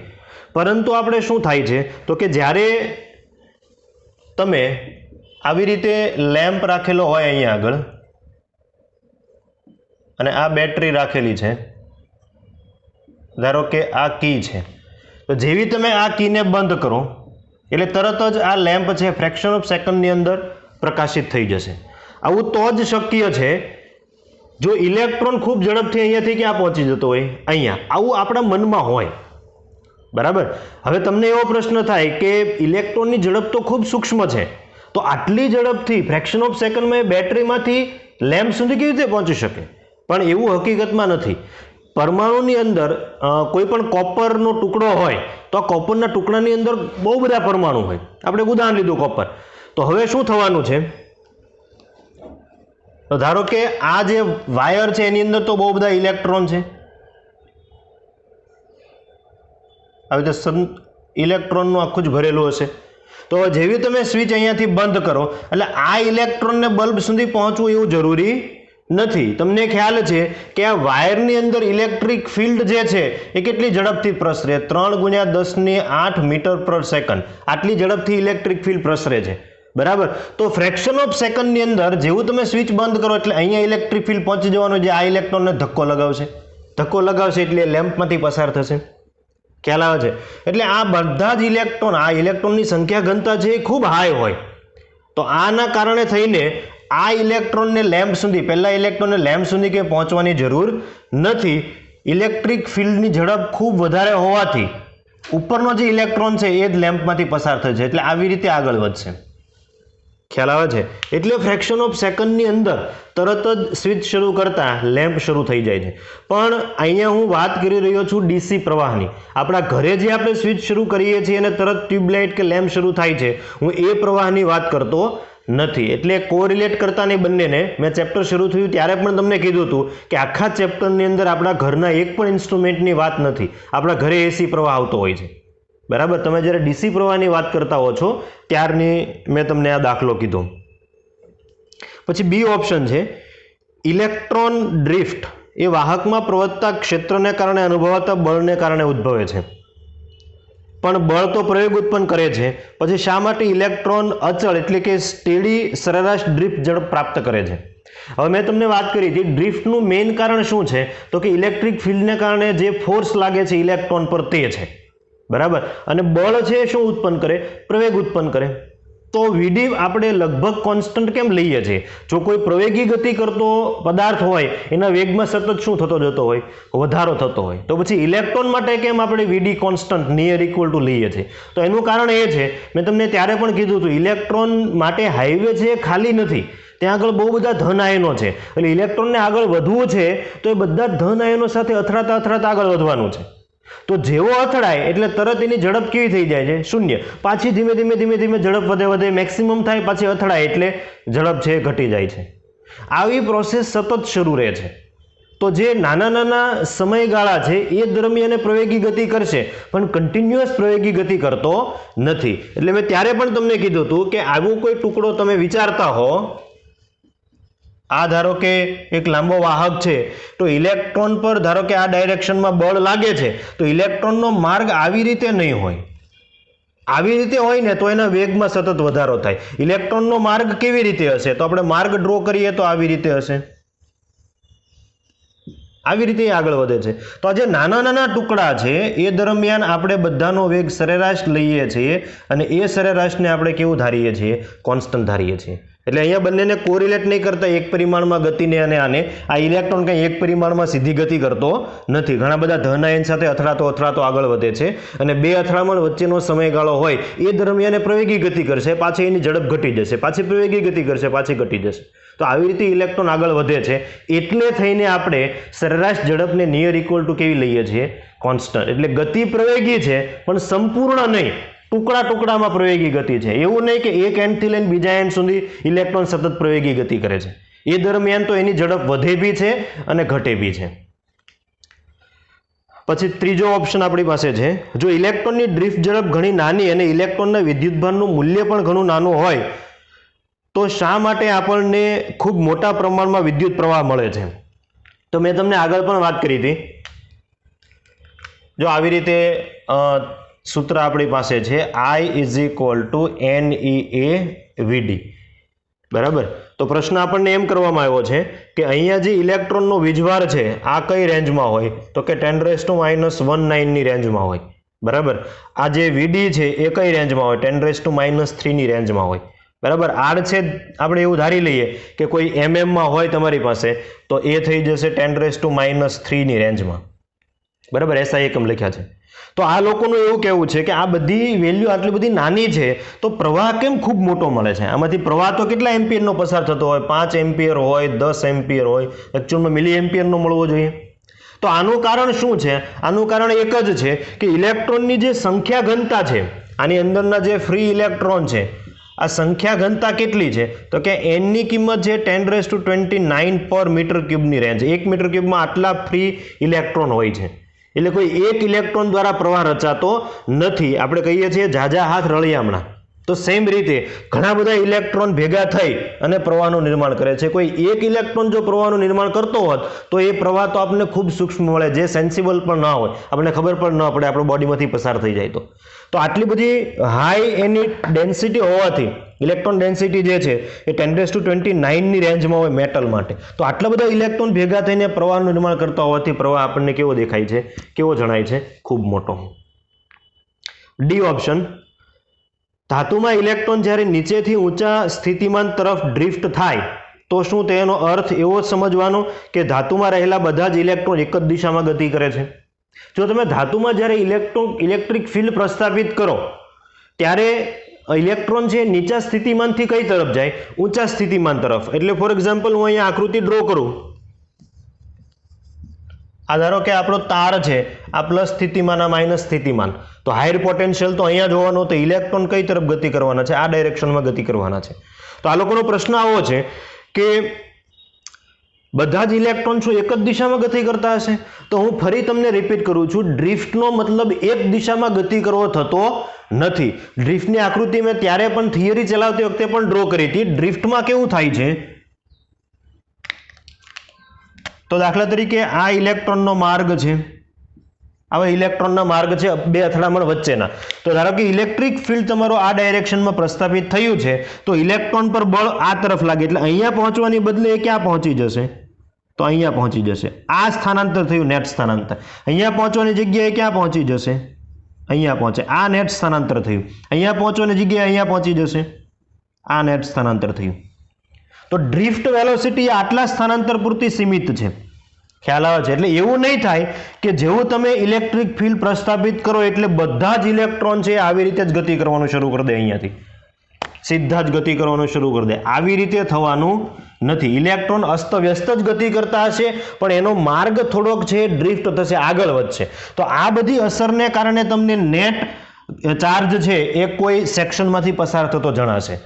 પરંતુ આપણે શું થાય છે તો કે જ્યારે તમે આવી રીતે લેમ્પ રાખેલો હોય અહીંયા આગળ અને આ બેટરી રાખેલી છે, ધારો કે આ કી છે, તો જેવી તમે આ કીને બંધ કરો એટલે તરત જ આ લેમ્પ છે ફ્રેક્શન ઓફ સેકન્ડની અંદર પ્રકાશિત થઈ જશે. આવું તો જ શક્ય છે જો ઇલેક્ટ્રોન ખૂબ ઝડપથી અહીંયાથી ક્યાં પહોંચી જતો હોય? અહીંયા. આવું આપણા મનમાં હોય. બરાબર. હવે તમને એવો પ્રશ્ન થાય કે ઇલેક્ટ્રોનની ઝડપ તો ખૂબ સૂક્ષ્મ છે, તો આટલી ઝડપથી ફ્રેક્શન ઓફ સેકન્ડમાં એ બેટરીમાંથી લેમ્પ સુધી કેવી રીતે પહોંચી શકે? પણ એવું હકીકતમાં નથી. પરમાણુની અંદર કોઈ પણ કોપરનો ટુકડો હોય તો આ કોપરના ટુકડાની અંદર બહુ બધા પરમાણુ હોય. આપણે એક ઉદાહરણ લીધું કોપર. તો હવે શું થવાનું છે, તો ધારો કે આ જે વાયર છે એની અંદર તો બહુ બધા ઇલેક્ટ્રોન છે, આવી રીતે ઇલેક્ટ્રોનનું આખું જ ભરેલું હશે. તો જેવી તમે સ્વિચ અહીંયાથી બંધ કરો એટલે આ ઇલેક્ટ્રોનને બલ્બ સુધી પહોંચવું એવું જરૂરી નથી. તમને ખ્યાલ છે કે આ વાયરની અંદર ઇલેક્ટ્રિક ફિલ્ડ જે છે એ કેટલી ઝડપથી પ્રસરે, 3 × 10⁸ મીટર પર સેકન્ડ, આટલી ઝડપથી ઇલેક્ટ્રિક ફિલ્ડ પ્રસરે છે. બરાબર. તો ફ્રેક્શન ઓફ સેકન્ડની અંદર જેવું તમે સ્વિચ બંધ કરો એટલે અહીંયા ઇલેક્ટ્રિક ફિલ્ડ પહોંચી જવાનું, જે આ ઇલેક્ટ્રોનને ધક્કો લગાવશે એટલે લેમ્પમાંથી પસાર થશે. ખ્યાલ આવે છે? એટલે આ બધા જ ઇલેક્ટ્રોન, આ ઇલેક્ટ્રોનની સંખ્યા ઘનતા છે એ ખૂબ હાઈ હોય. તો આના કારણે થઈને આ ઇલેક્ટ્રોનને લેમ્પ સુધી, પહેલા ઇલેક્ટ્રોનને લેમ્પ સુધી કે પહોંચવાની જરૂર નથી. ઇલેક્ટ્રિક ફિલ્ડની ઝડપ ખૂબ વધારે હોવાથી ઉપરનો જે ઇલેક્ટ્રોન છે એ જ લેમ્પમાંથી પસાર થશે, એટલે આવી રીતે આગળ વધશે. ખ્યાલ આવે છે? એટલે ફ્રેક્શન ઓફ સેકન્ડની અંદર તરત જ સ્વિચ શરૂ કરતા લેમ્પ શરૂ થઈ જાય છે. પણ અહીંયા હું વાત કરી રહ્યો છું ડીસી પ્રવાહની. આપણા ઘરે જે આપણે સ્વિચ શરૂ કરીએ છીએ અને તરત ટ્યુબલાઇટ કે લેમ્પ શરૂ થાય છે, હું એ પ્રવાહની વાત કરતો નથી. એટલે કોરિલેટ કરતા નહીં બંનેને. મેં ચેપ્ટર શરૂ થયું ત્યારે પણ તમને કીધું હતું કે આખા ચેપ્ટરની અંદર આપણા ઘરના એક પણ ઇન્સ્ટ્રુમેન્ટની વાત નથી. આપણા ઘરે એસી પ્રવાહ આવતો હોય છે. બરાબર. તમે જ્યારે ડીસી પ્રવાહની વાત કરતા હો છો ત્યારની મેં તમને આ દાખલો કીધો. પછી બી ઓપ્શન છે, ઇલેક્ટ્રોન ડ્રિફ્ટ એ વાહકમાં પ્રવર્તતા ક્ષેત્રને કારણે અનુભવાતા બળને કારણે ઉદ્ભવે છે, પણ બળ તો પ્રયોગ ઉત્પન્ન કરે છે. પછી શા માટે ઇલેક્ટ્રોન અચળ એટલે કે સ્ટેડી સરેરાશ ડ્રિફ્ટ ઝડપ પ્રાપ્ત કરે છે? હવે મેં તમને વાત કરી હતી ડ્રિફ્ટનું મેઇન કારણ શું છે, તો કે ઇલેક્ટ્રિક ફિલ્ડને કારણે જે ફોર્સ લાગે છે ઇલેક્ટ્રોન પર તે છે. બરાબર. અને બળ છે શું ઉત્પન્ન કરે? પ્રવેગ ઉત્પન્ન કરે. તો વીડી આપણે લગભગ કોન્સ્ટન્ટ કેમ લઈએ છીએ? જો કોઈ પ્રવેગી ગતિ કરતો પદાર્થ હોય એના વેગમાં સતત શું થતો જતો હોય? વધારો થતો હોય. તો પછી ઇલેક્ટ્રોન માટે કેમ આપણે વીડી કોન્સ્ટન્ટ નિયર ઇક્વલ ટુ લઈએ છીએ? તો એનું કારણ એ છે, મેં તમને ત્યારે પણ કીધું હતું, ઇલેક્ટ્રોન માટે હાઈવે છે એ ખાલી નથી, ત્યાં આગળ બહુ બધા ધન આયનો છે. એટલે ઇલેક્ટ્રોનને આગળ વધવું છે તો એ બધા ધન આયનો સાથે અથડાતા આગળ વધવાનું છે. તો જેવો અથડાય એટલે તરત એની ઝડપ કેવી થઈ જાય છે? શૂન્ય. પાછી ધીમે ધીમે ઝડપ વધે મેક્સિમમ થાય, પાછી અથડાય એટલે ઝડપ છે ઘટી જાય છે. આવી પ્રોસેસ સતત શરૂ રહે છે. તો જે નાના સમયગાળા છે એ દરમિયાન પ્રવેગી ગતિ કરશે, પણ કન્ટિન્યુઅસ પ્રવેગી ગતિ કરતો નથી. એટલે મેં ત્યારે પણ તમને કીધું હતું કે આવું કોઈ ટુકડો તમે વિચારતા હો, આ ધારો કે એક લાંબો વાહક છે, તો ઇલેક્ટ્રોન પર ધારો કે આ ડાયરેક્શનમાં બળ લાગે છે, તો ઇલેક્ટ્રોનનો માર્ગ આવી રીતે નહીં હોય. આવી રીતે હોય ને તો એના વેગમાં સતત વધારો થાય. ઇલેક્ટ્રોનનો માર્ગ કેવી રીતે હશે? તો આપણે માર્ગ ડ્રો કરીએ તો આવી રીતે હશે, આવી રીતે આગળ વધે છે. તો આ જે નાના ટુકડા છે એ દરમિયાન આપણે બધાનો વેગ સરેરાશ લઈએ છીએ અને એ સરેરાશને આપણે કેવું ધારીએ છીએ? કોન્સ્ટન્ટ ધારીએ છીએ. એટલે અહીંયા બંનેને કોરિલેટ નહીં કરતા, એક પરિમાણમાં ગતિને અને આને. આ ઇલેક્ટ્રોન કંઈ એક પરિમાણમાં સીધી ગતિ કરતો નથી, ઘણા બધા ધન આયન સાથે અથડાતો આગળ વધે છે. અને બે અથડામણ વચ્ચેનો સમયગાળો હોય એ દરમિયાન પ્રવેગી ગતિ કરશે, પાછી એની ઝડપ ઘટી જશે, પાછી પ્રવેગી ગતિ કરશે, પાછી ઘટી જશે. તો આવી રીતે ઇલેક્ટ્રોન આગળ વધે છે. એટલે થઈને આપણે સરેરાશ ઝડપને નિયર ઇક્વલ ટુ કેવી લઈએ છીએ? કોન્સ્ટન્ટ. એટલે ગતિ પ્રવેગી છે પણ સંપૂર્ણ નહીં, ટુકડામાં પ્રવેગી ગતિ છે. એવું નહીં કે એક એન્ડથી લઈને બીજા એન્ડ સુધી ઇલેક્ટ્રોન સતત પ્રવેગી ગતિ કરે છે. એ દરમિયાન તો એની ઝડપ વધે બી છે અને ઘટે બી છે. પછી ત્રીજો ઓપ્શન આપણી પાસે છે, જો ઇલેક્ટ્રોનની ડ્રિફ્ટ ઝડપ ઘણી નાની અને ઇલેક્ટ્રોનના વિદ્યુતભારનું મૂલ્ય પણ ઘણું નાનું હોય તો શા માટે આપણને ખૂબ મોટા પ્રમાણમાં વિદ્યુત પ્રવાહ મળે છે? તો મેં તમને આગળ પણ વાત કરી હતી. જો આવી રીતે સૂત્ર આપણી પાસે છે, I = NEA VD. બરાબર. તો પ્રશ્ન આપણને એમ કરવામાં આવ્યો છે કે અહીંયા જે ઇલેક્ટ્રોનનો વીજભાર છે આ કઈ રેન્જમાં હોય? તો કે 10⁻⁹ ની રેન્જમાં હોય. બરાબર. આ જે VD છે એ કઈ રેન્જમાં હોય? 10⁻³ ની રેન્જમાં હોય. બરાબર. આર છે આપણે એવું ધારી લઈએ કે કોઈ MM હોય તમારી પાસે, તો એ થઈ જશે 10⁻³ ની રેન્જમાં. બરાબર. SI એકમ લખ્યા છે. તો આ લોકોનું એવું કહેવું છે કે આ બધી વેલ્યુ આટલી બધી નાની છે તો પ્રવાહ કેમ ખૂબ મોટો મળે છે? આમાંથી પ્રવાહ તો કેટલા એમ્પિયરનો પસાર થતો હોય? 5 એમ્પિયર હોય, 10 એમ્પિયર હોય, એકચ્યુઅલમાં મિલી એમ્પિયરનો મળવો જોઈએ. તો આનું કારણ શું છે? આનું કારણ એક જ છે કે ઇલેક્ટ્રોનની જે સંખ્યા ઘનતા છે, આની અંદરના જે ફ્રી ઇલેક્ટ્રોન છે, આ સંખ્યા ઘનતા કેટલી છે? તો કે n ની કિંમત છે 10⁻29 પર મીટર ક્યુબની રેન્જ. 1 મીટર ક્યુબમાં આટલા ફ્રી ઇલેક્ટ્રોન હોય છે. એટલે કોઈ એક ઇલેક્ટ્રોન દ્વારા પ્રવાહ રચાતો નથી. આપણે કહીએ છીએ ઝાઝા હાથ રળિયામણા. તો સેમ રીતે ઘણા બધા ઇલેક્ટ્રોન ભેગા થઈ અને પ્રવાહનું નિર્માણ કરે છે. કોઈ એક ઇલેક્ટ્રોન જો પ્રવાહનું નિર્માણ કરતો હોત તો એ પ્રવાહ તો આપણને ખૂબ સૂક્ષ્મ મળે, જે સેન્સિબલ પણ ના હોય, આપણને ખબર પણ ન પડે, આપણો બોડીમાંથી પસાર થઈ જાય. તો આટલી બધી હાઈ એની ડેન્સિટી હોવાથી, ઇલેક્ટ્રોન ડેન્સિટી જે છે એ 10⁻29 ની રેન્જમાં હોય મેટલ માટે, તો આટલા બધા ઇલેક્ટ્રોન ભેગા થઈને પ્રવાહનું નિર્માણ કરતા હોવાથી પ્રવાહ આપણને કેવો દેખાય છે, કેવો જણાય છે? ખૂબ મોટો. D option. ધાતુમાં ઇલેક્ટ્રોન જ્યારે નીચેથી ઊંચા સ્થિતિમાન તરફ ડ્રિફ્ટ થાય તો શું તેનો અર્થ એવો સમજવાનો કે ધાતુમાં રહેલા બધા જ ઇલેક્ટ્રોન એક જ દિશામાં ગતિ કરે છે? જો તમે ધાતુમાં જ્યારે ઇલેક્ટ્રિક ફિલ્ડ પ્રસ્થાપિત કરો ત્યારે ઇલેક્ટ્રોન છે નીચા સ્થિતિમાનથી કઈ તરફ જાય? ઊંચા સ્થિતિમાન તરફ. એટલે ફોર એક્ઝામ્પલ હું અહીંયા આકૃતિ ડ્રો કરું. આ ધારો કે આપણો તાર છે, આ પ્લસ સ્થિતિમાન, આ માઇનસ સ્થિતિમાન. તો હાયર પોટેન્શિયલ તો અહીંયા જોવાનો, તો ઇલેક્ટ્રોન કઈ તરફ ગતિ કરવાના છે? આ ડાયરેક્શનમાં ગતિ કરવાના છે. તો આ લોકોનો પ્રશ્ન આવો છે કે બધા જ ઇલેક્ટ્રોન શું એક જ દિશામાં ગતિ કરતા હશે? તો હું ફરી તમને રિપીટ કરું છું, ડ્રિફ્ટનો મતલબ એક દિશામાં ગતિ કરવો થતો નથી. ડ્રિફ્ટની આકૃતિ મેં ત્યારે પણ થિયરી ચલાવતી વખતે પણ ડ્રો કરી હતી. ડ્રિફ્ટમાં કેવું થાય છે? તો દાખલા તરીકે આ ઇલેક્ટ્રોનનો માર્ગ છે, આવા ઇલેક્ટ્રોનના માર્ગ છે બે અથડામણ વચ્ચેના. તો ધારો કે ઇલેક્ટ્રિક ફિલ્ડ તમારો આ ડાયરેક્શનમાં પ્રસ્થાપિત થયું છે, તો ઇલેક્ટ્રોન પર બળ આ તરફ લાગે એટલે અહીંયા પહોંચવાની બદલે એ ક્યાં પહોંચી જશે? તો અહીંયા પહોંચી જશે. આ સ્થાનાંતર થયું, નેટ સ્થાનાંતર. અહીંયા પહોંચવાની જગ્યાએ ક્યાં પહોંચી જશે? અહીંયા પહોંચે. આ નેટ સ્થાનાંતર થયું. અહીંયા પહોંચવાની જગ્યાએ અહીંયા પહોંચી જશે. આ નેટ સ્થાનાંતર થયું. તો ડ્રિફ્ટ વેલોસિટી આટલા સ્થાનાંતર પૂરતી સીમિત છે. ખ્યાલ આવે છે? એટલે એવું નહીં થાય કે જેવું તમે ઇલેક્ટ્રિક ફિલ્ડ પ્રસ્થાપિત કરો એટલે બધા જ ઇલેક્ટ્રોન છે આવી રીતે જ ગતિ કરવાનું શરૂ કરી દે, અહીંયાથી સીધા જ ગતિ કરવાનું શરૂ કરી દે. આવી રીતે થવાનું નથી. ઇલેક્ટ્રોન અસ્તવ્યસ્ત જ ગતિ કરતા હશે, પણ એનો માર્ગ થોડોક છે ડ્રિફ્ટ થશે, આગળ વધશે. તો આ બધી અસરને કારણે તમને નેટ ચાર્જ છે એ કોઈ સેક્શનમાંથી પસાર થતો જણાશે.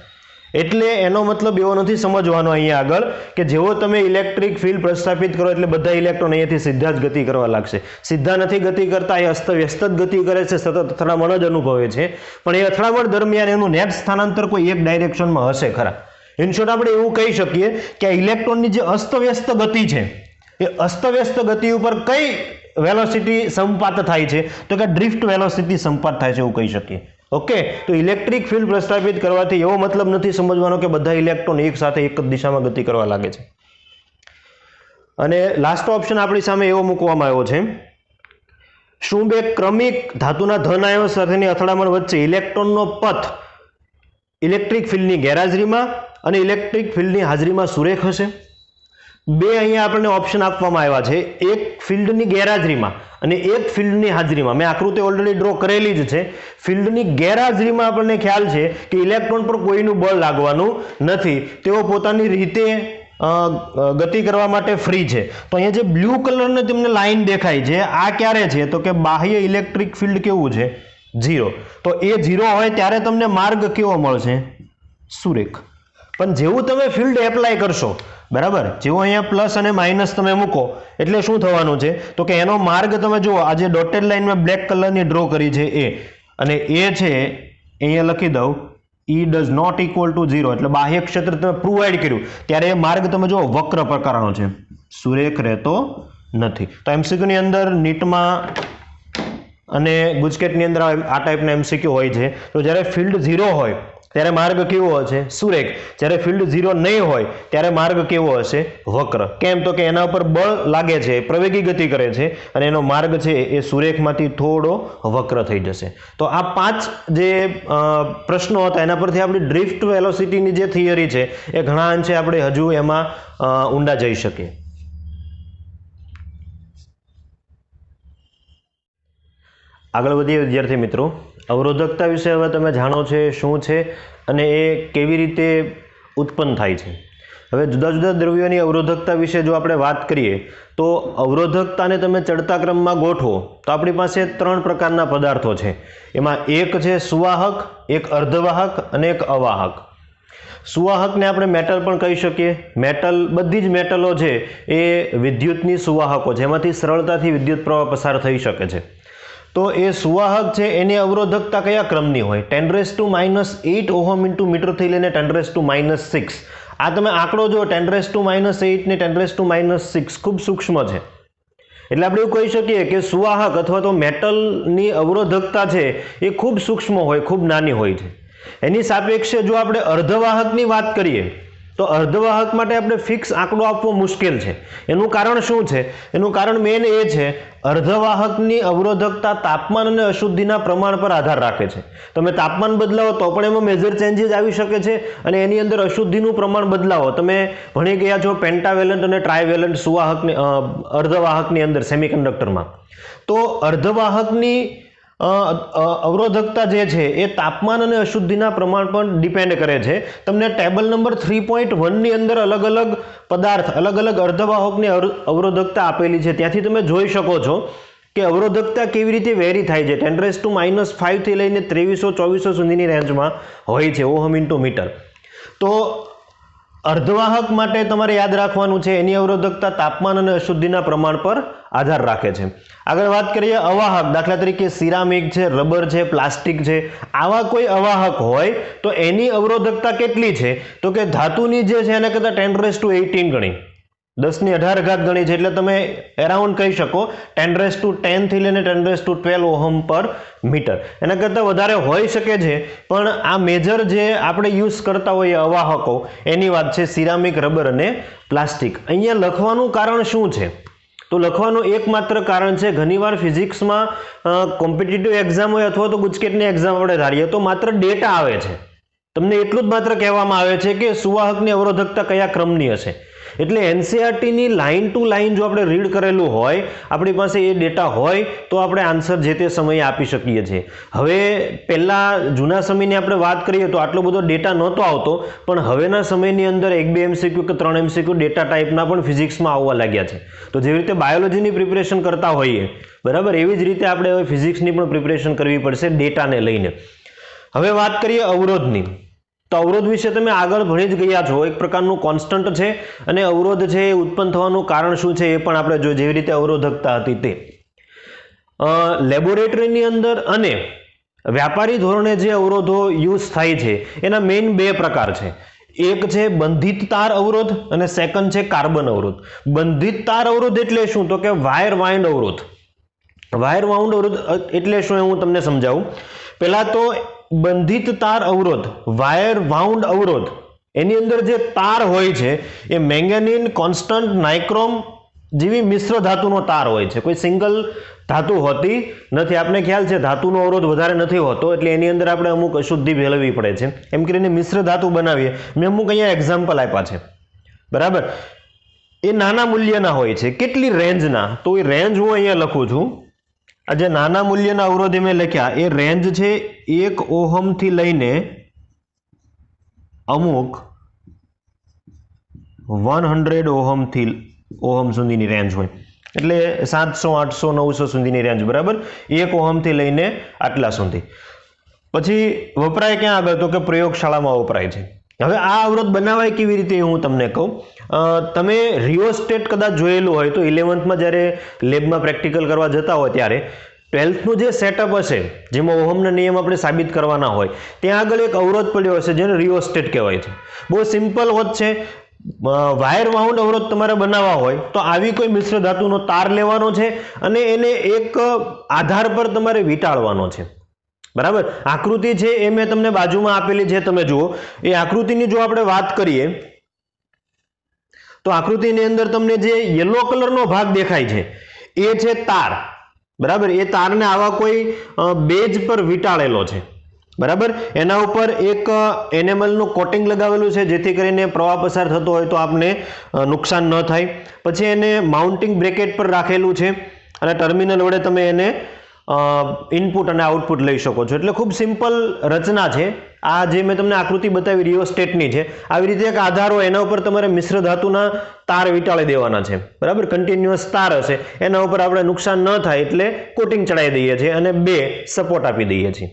એટલે એનો મતલબ એવો નથી સમજવાનો અહીંયા આગળ કે જેવો તમે ઇલેક્ટ્રિક ફિલ્ડ પ્રસ્થાપિત કરો એટલે બધા ઇલેક્ટ્રોન અહીંયાથી સીધા જ ગતિ કરવા લાગશે. સીધા નથી ગતિ કરતા, એ અસ્તવ્યસ્ત જ ગતિ કરે છે, સતત અથડામણ જ અનુભવે છે. પણ એ અથડામણ દરમિયાન એનું નેટ સ્થાનાંતર કોઈ એક ડાયરેક્શનમાં હશે ખરા. ઇન શોર્ટ આપણે એવું કહી શકીએ કે આ ઇલેક્ટ્રોનની જે અસ્તવ્યસ્ત ગતિ છે એ અસ્તવ્યસ્ત ગતિ ઉપર કઈ વેલોસિટી સંપાત થાય છે? તો કે ડ્રિફ્ટ વેલોસિટી સંપાત થાય છે, એવું કહી શકીએ. ઓકે, તો ઇલેક્ટ્રિક ફિલ્ડ પ્રસ્થાપિત કરવાથી એવો મતલબ નથી સમજવાનો કે બધા ઇલેક્ટ્રોન એક સાથે એક જ દિશામાં ગતિ કરવા લાગે છે. અને લાસ્ટ ઓપ્શન આપણી સામે એવો મૂકવામાં આવ્યો છે, શું બે ક્રમિક ધાતુના ધન આયનો સાથેની અથડામણ વચ્ચે ઇલેક્ટ્રોનનો પથ ઇલેક્ટ્રિક ફિલ્ડની ગેરહાજરીમાં અને ઇલેક્ટ્રિક ફિલ્ડની હાજરીમાં સુરેખ હશે? બે અહીંયા આપણને ઓપ્શન આપવામાં આવ્યા છે, એક ફિલ્ડની ગેરહાજરીમાં અને એક ફિલ્ડની હાજરીમાં. મેં આકૃતિ ઓલરેડી ડ્રો કરેલી જ છે. ફિલ્ડની ગેરહાજરીમાં આપણને ખ્યાલ છે કે ઇલેક્ટ્રોન પર કોઈનું બળ લાગવાનું નથી, તેઓ પોતાની રીતે ગતિ કરવા માટે ફ્રી છે. તો અહીંયા જે બ્લુ કલરની તમને લાઈન દેખાય છે, આ ક્યારે છે? તો કે બાહ્ય ઇલેક્ટ્રિક ફિલ્ડ કેવું છે? 0. તો એ 0 હોય ત્યારે તમને માર્ગ કેવો મળશે? સુરેખ. પણ જેવું તમે ફિલ્ડ એપ્લાય કરશો, બરાબર, જેવું અહીંયા પ્લસ અને માઇનસ તમે મૂકો એટલે શું થવાનું છે? તો કે એનો માર્ગ તમે જુઓ, આ જે ડોટેડ લાઈન મેં બ્લેક કલરની ડ્રો કરી છે એ, અને એ છે અહીંયા લખી દઉં, E does not equal to 0, એટલે બાહ્ય ક્ષેત્ર તમે પ્રોવાઈડ કર્યું ત્યારે એ માર્ગ તમે જુઓ વક્ર પ્રકારનો છે, સુરેખ રહેતો નથી. તો MCQ ની અંદર નીટમાં અને ગુજકેટની અંદર આ ટાઈપના MCQ હોય છે. તો જ્યારે ફિલ્ડ 0 હોય ત્યારે માર્ગ કેવો હશે? સુરેખ. જ્યારે ફિલ્ડ 0 નહીં હોય ત્યારે માર્ગ કેવો હશે? વક્ર. કેમ? તો કે એના ઉપર બળ લાગે છે, પ્રવેગી ગતિ કરે છે અને એનો માર્ગ છે એ સુરેખમાંથી થોડો વક્ર થઈ જશે. તો આ 5 જે પ્રશ્નો હતા એના પરથી આપણી ડ્રિફ્ટ વેલોસિટીની જે થિયરી છે એ ઘણા અંશે આપણે હજુ એમાં ઊંડા જઈ શકીએ. આગળ વધીએ વિદ્યાર્થી મિત્રો. અવરોધકતા વિશે હવે તમે જાણો છો શું છે અને એ કેવી રીતે ઉત્પન્ન થાય છે. હવે જુદા જુદા દ્રવ્યોની અવરોધકતા વિશે જો આપણે વાત કરીએ તો અવરોધકતાને તમે ચડતા ક્રમમાં ગોઠવો તો આપણી પાસે 3 પ્રકારના પદાર્થો છે. એમાં એક છે સુવાહક, એક અર્ધવાહક અને એક અવાહક. સુવાહકને આપણે મેટલ પણ કહી શકીએ. મેટલ, બધી જ મેટલો છે એ વિદ્યુતની સુવાહકો છે, એમાંથી સરળતાથી વિદ્યુત પ્રવાહ પસાર થઈ શકે છે. તો એ સુવાહક છે એની અવરોધકતા કયા ક્રમની હોય? 10⁻8 ઓહમ ઇન્ટુ મીટરથી લઈને 10⁻6. આ તમે આંકડો જો 10⁻8 ને 10⁻6 ખૂબ સૂક્ષ્મ છે. એટલે આપણે એવું કહી શકીએ કે સુવાહક અથવા તો મેટલની અવરોધકતા છે એ ખૂબ સૂક્ષ્મ હોય, ખૂબ નાની હોય છે. એની સાપેક્ષે જો આપણે અર્ધવાહકની વાત કરીએ તો અર્ધવાહક માટે આપણે ફિક્સ આંકડો આપવો મુશ્કેલ છે. એનું કારણ શું છે? એનું કારણ મેઇન એ છે, અર્ધવાહકની અવરોધકતા તાપમાન અને અશુદ્ધિના પ્રમાણ પર આધાર રાખે છે. તમે તાપમાન બદલાવો તો પણ એમાં મેજર ચેન્જીસ આવી શકે છે અને એની અંદર અશુદ્ધિનું પ્રમાણ બદલાવો. તમે ભણી ગયા છો પેન્ટાવેલન્ટ અને ટ્રાયવેલન્ટ સુવાહકની અર્ધવાહકની અંદર સેમિકન્ડક્ટરમાં. તો અર્ધવાહકની અવરોધકતા જે છે એ તાપમાન અને અશુદ્ધિના પ્રમાણ પર ડિપેન્ડ કરે છે. તમને ટેબલ નંબર 3.1 ની અંદર અલગ અલગ પદાર્થ, અલગ અલગ અર્ધવાહકની અવરોધકતા આપેલી છે. ત્યાંથી તમે જોઈ શકો છો કે અવરોધકતા કેવી રીતે વેરી થાય છે. 10⁻5 થી લઈને 2300-2400 સુધીની રેન્જમાં હોય છે ઓહમ ઇન્ટુ મીટર. તો અર્ધવાહક માટે તમારે યાદ રાખવાનું છે એની અવરોધકતા તાપમાન અને અશુદ્ધિના પ્રમાણ પર આધાર રાખે છે. આગળ વાત કરીએ અવાહક, દાખલા તરીકે સિરામિક છે, રબર છે, પ્લાસ્ટિક છે, આવા કોઈ અવાહક હોય તો એની અવરોધકતા કેટલી છે? તો કે ધાતુની જે છે એને કરતાં 10⁻18 ગણી, 10⁻18 ગણી છે. એટલે તમે એરાઉન્ડ કહી શકો 10⁻10 થી લઈને 10⁻12 ઓહમ પર મીટર. એના કરતાં વધારે હોઈ શકે છે, પણ આ મેજર જે આપણે યુઝ કરતા હોઈએ અવાહકો એની વાત છે, સિરામિક, રબર અને પ્લાસ્ટિક. અહીંયા લખવાનું કારણ શું છે? તો લખવાનું એકમાત્ર કારણ છે, ઘણીવાર ફિઝિક્સમાં કોમ્પિટિટિવ એક્ઝામ હોય અથવા તો ગુજકેટની એક્ઝામ આપણે ધારીએ તો માત્ર ડેટા આવે છે. તમને એટલું જ માત્ર કહેવામાં આવે છે કે સુવાહકની અવરોધકતા કયા ક્રમની હશે. એટલે એનસીઈઆરટીની લાઇન ટુ લાઇન જો આપણે રીડ કરેલું હોય, આપણી પાસે એ ડેટા હોય તો આપણે આન્સર જે તે સમયે આપી શકીએ છીએ. હવે પહેલાં જૂના સમયની આપણે વાત કરીએ તો આટલો બધો ડેટા નહોતો આવતો, પણ હવેના સમયની અંદર 1-2 MCQ કે 3 MCQ ડેટા ટાઈપના પણ ફિઝિક્સમાં આવવા લાગ્યા છે. તો જેવી રીતે બાયોલોજીની પ્રિપરેશન કરતા હોઈએ બરાબર, એવી જ રીતે આપણે હવે ફિઝિક્સની પણ પ્રિપરેશન કરવી પડશે ડેટાને લઈને. હવે વાત કરીએ અવરોધની. તો અવરોધ વિશે તમે આગળ ભણી જ ગયા છો. એક પ્રકારનું કોન્સ્ટન્ટ છે અને અવરોધ છે એ ઉત્પન્ન થવાનું કારણ શું છે એ પણ આપણે જો જેવી રીતે અવરોધકતા હતી તે. લેબોરેટરીની અંદર અને વ્યાપારી ધોરણે જે અવરોધો યુઝ થાય છે એના મેઇન 2 પ્રકાર છે. એક છે બંધિત તાર અવરોધ અને સેકન્ડ છે કાર્બન અવરોધ. બંધિત તાર અવરોધ એટલે શું? તો કે વાયર વાઇન્ડ અવરોધ. વાયર વાઉન્ડ અવરોધ એટલે શું એ હું તમને સમજાવું. પહેલા તો બંધિત તાર અવરોધ, વાયર વાઉન્ડ અવરોધ, એની અંદર જે તાર હોય છે એ મેંગેનીન, કોન્સ્ટન્ટ, નાઇક્રોમ જેવી મિશ્ર ધાતુનો તાર હોય છે. કોઈ સિંગલ ધાતુ હોતી નથી. આપણે ખ્યાલ છે ધાતુનો અવરોધ વધારે નથી હોતો, એટલે એની અંદર આપણે અમુક અશુદ્ધિ ભેળવવી પડે છે. એમ કરીને મિશ્ર ધાતુ બનાવીએ. મેં અમુક અહીંયા એક્ઝામ્પલ આપ્યા છે બરાબર. એ નાના મૂલ્યના હોય છે. કેટલી રેન્જના? તો એ રેન્જ હું અહીંયા લખું છું. આ જે નાના મૂલ્યના અવરોધ મેં લખ્યા એ રેન્જ છે 1 ઓહમથી લઈને અમુક 100 ઓહમ સુધીની રેન્જ હોય. એટલે 700, 800, 900 સુધીની રેન્જ બરાબર. 1 ઓહમથી લઈને આટલા સુધી. પછી વપરાય ક્યાં આગળ? તો કે પ્રયોગશાળામાં વપરાય છે. હવે આ અવરોધ બનાવાય કેવી રીતે હું તમને કહું. તમે રિયોસ્ટેટ કદાચ જોયેલું હોય તો 11th જ્યારે લેબમાં પ્રેક્ટિકલ કરવા જતા હોય ત્યારે 12thનું જે સેટઅપ હશે જેમાં ઓહમના નિયમ આપણે સાબિત કરવાના હોય ત્યાં આગળ એક અવરોધ પડ્યો હશે જેને રિયોસ્ટેટ કહેવાય છે. બહુ સિમ્પલ હોત છે. વાયર વાઉન્ડ અવરોધ તમારે બનાવવા હોય તો આવી કોઈ મિશ્ર ધાતુનો તાર લેવાનો છે અને એને એક આધાર પર તમારે વીંટાળવાનો છે બરાબર. આકૃતિ છે એ મેં તમને બાજુમાં આપેલી છે, તમે જુઓ. એ આકૃતિની જો આપણે વાત કરીએ તો આકૃતિની અંદર તમને જે યલો કલરનો ભાગ દેખાય છે એ છે તાર બરાબર. એ તારને આવા કોઈ બેઝ પર વીંટાળેલો છે બરાબર. એના ઉપર એક એનેમલનું કોટિંગ લગાવેલું છે જેથી કરીને પ્રવાહ પસાર થતો હોય તો આપને નુકસાન ન થાય. પછી એને માઉન્ટિંગ બ્રેકેટ પર રાખેલું છે અને ટર્મિનલ વડે તમે એને ઇનપુટ અને આઉટપુટ લઈ શકો છો. એટલે ખૂબ સિમ્પલ રચના છે. આ જે મેં તમને આકૃતિ બતાવી રિયોસ્ટેટની છે, આવી રીતે એક આધાર હોય એના ઉપર તમારે મિશ્ર ધાતુના તાર વીંટાળી દેવાના છે. બરાબર, કન્ટિન્યુઅસ તાર હશે એના ઉપર આપણે નુકસાન ન થાય એટલે કોટિંગ ચડાવી દઈએ છીએ અને 2 સપોર્ટ આપી દઈએ છીએ.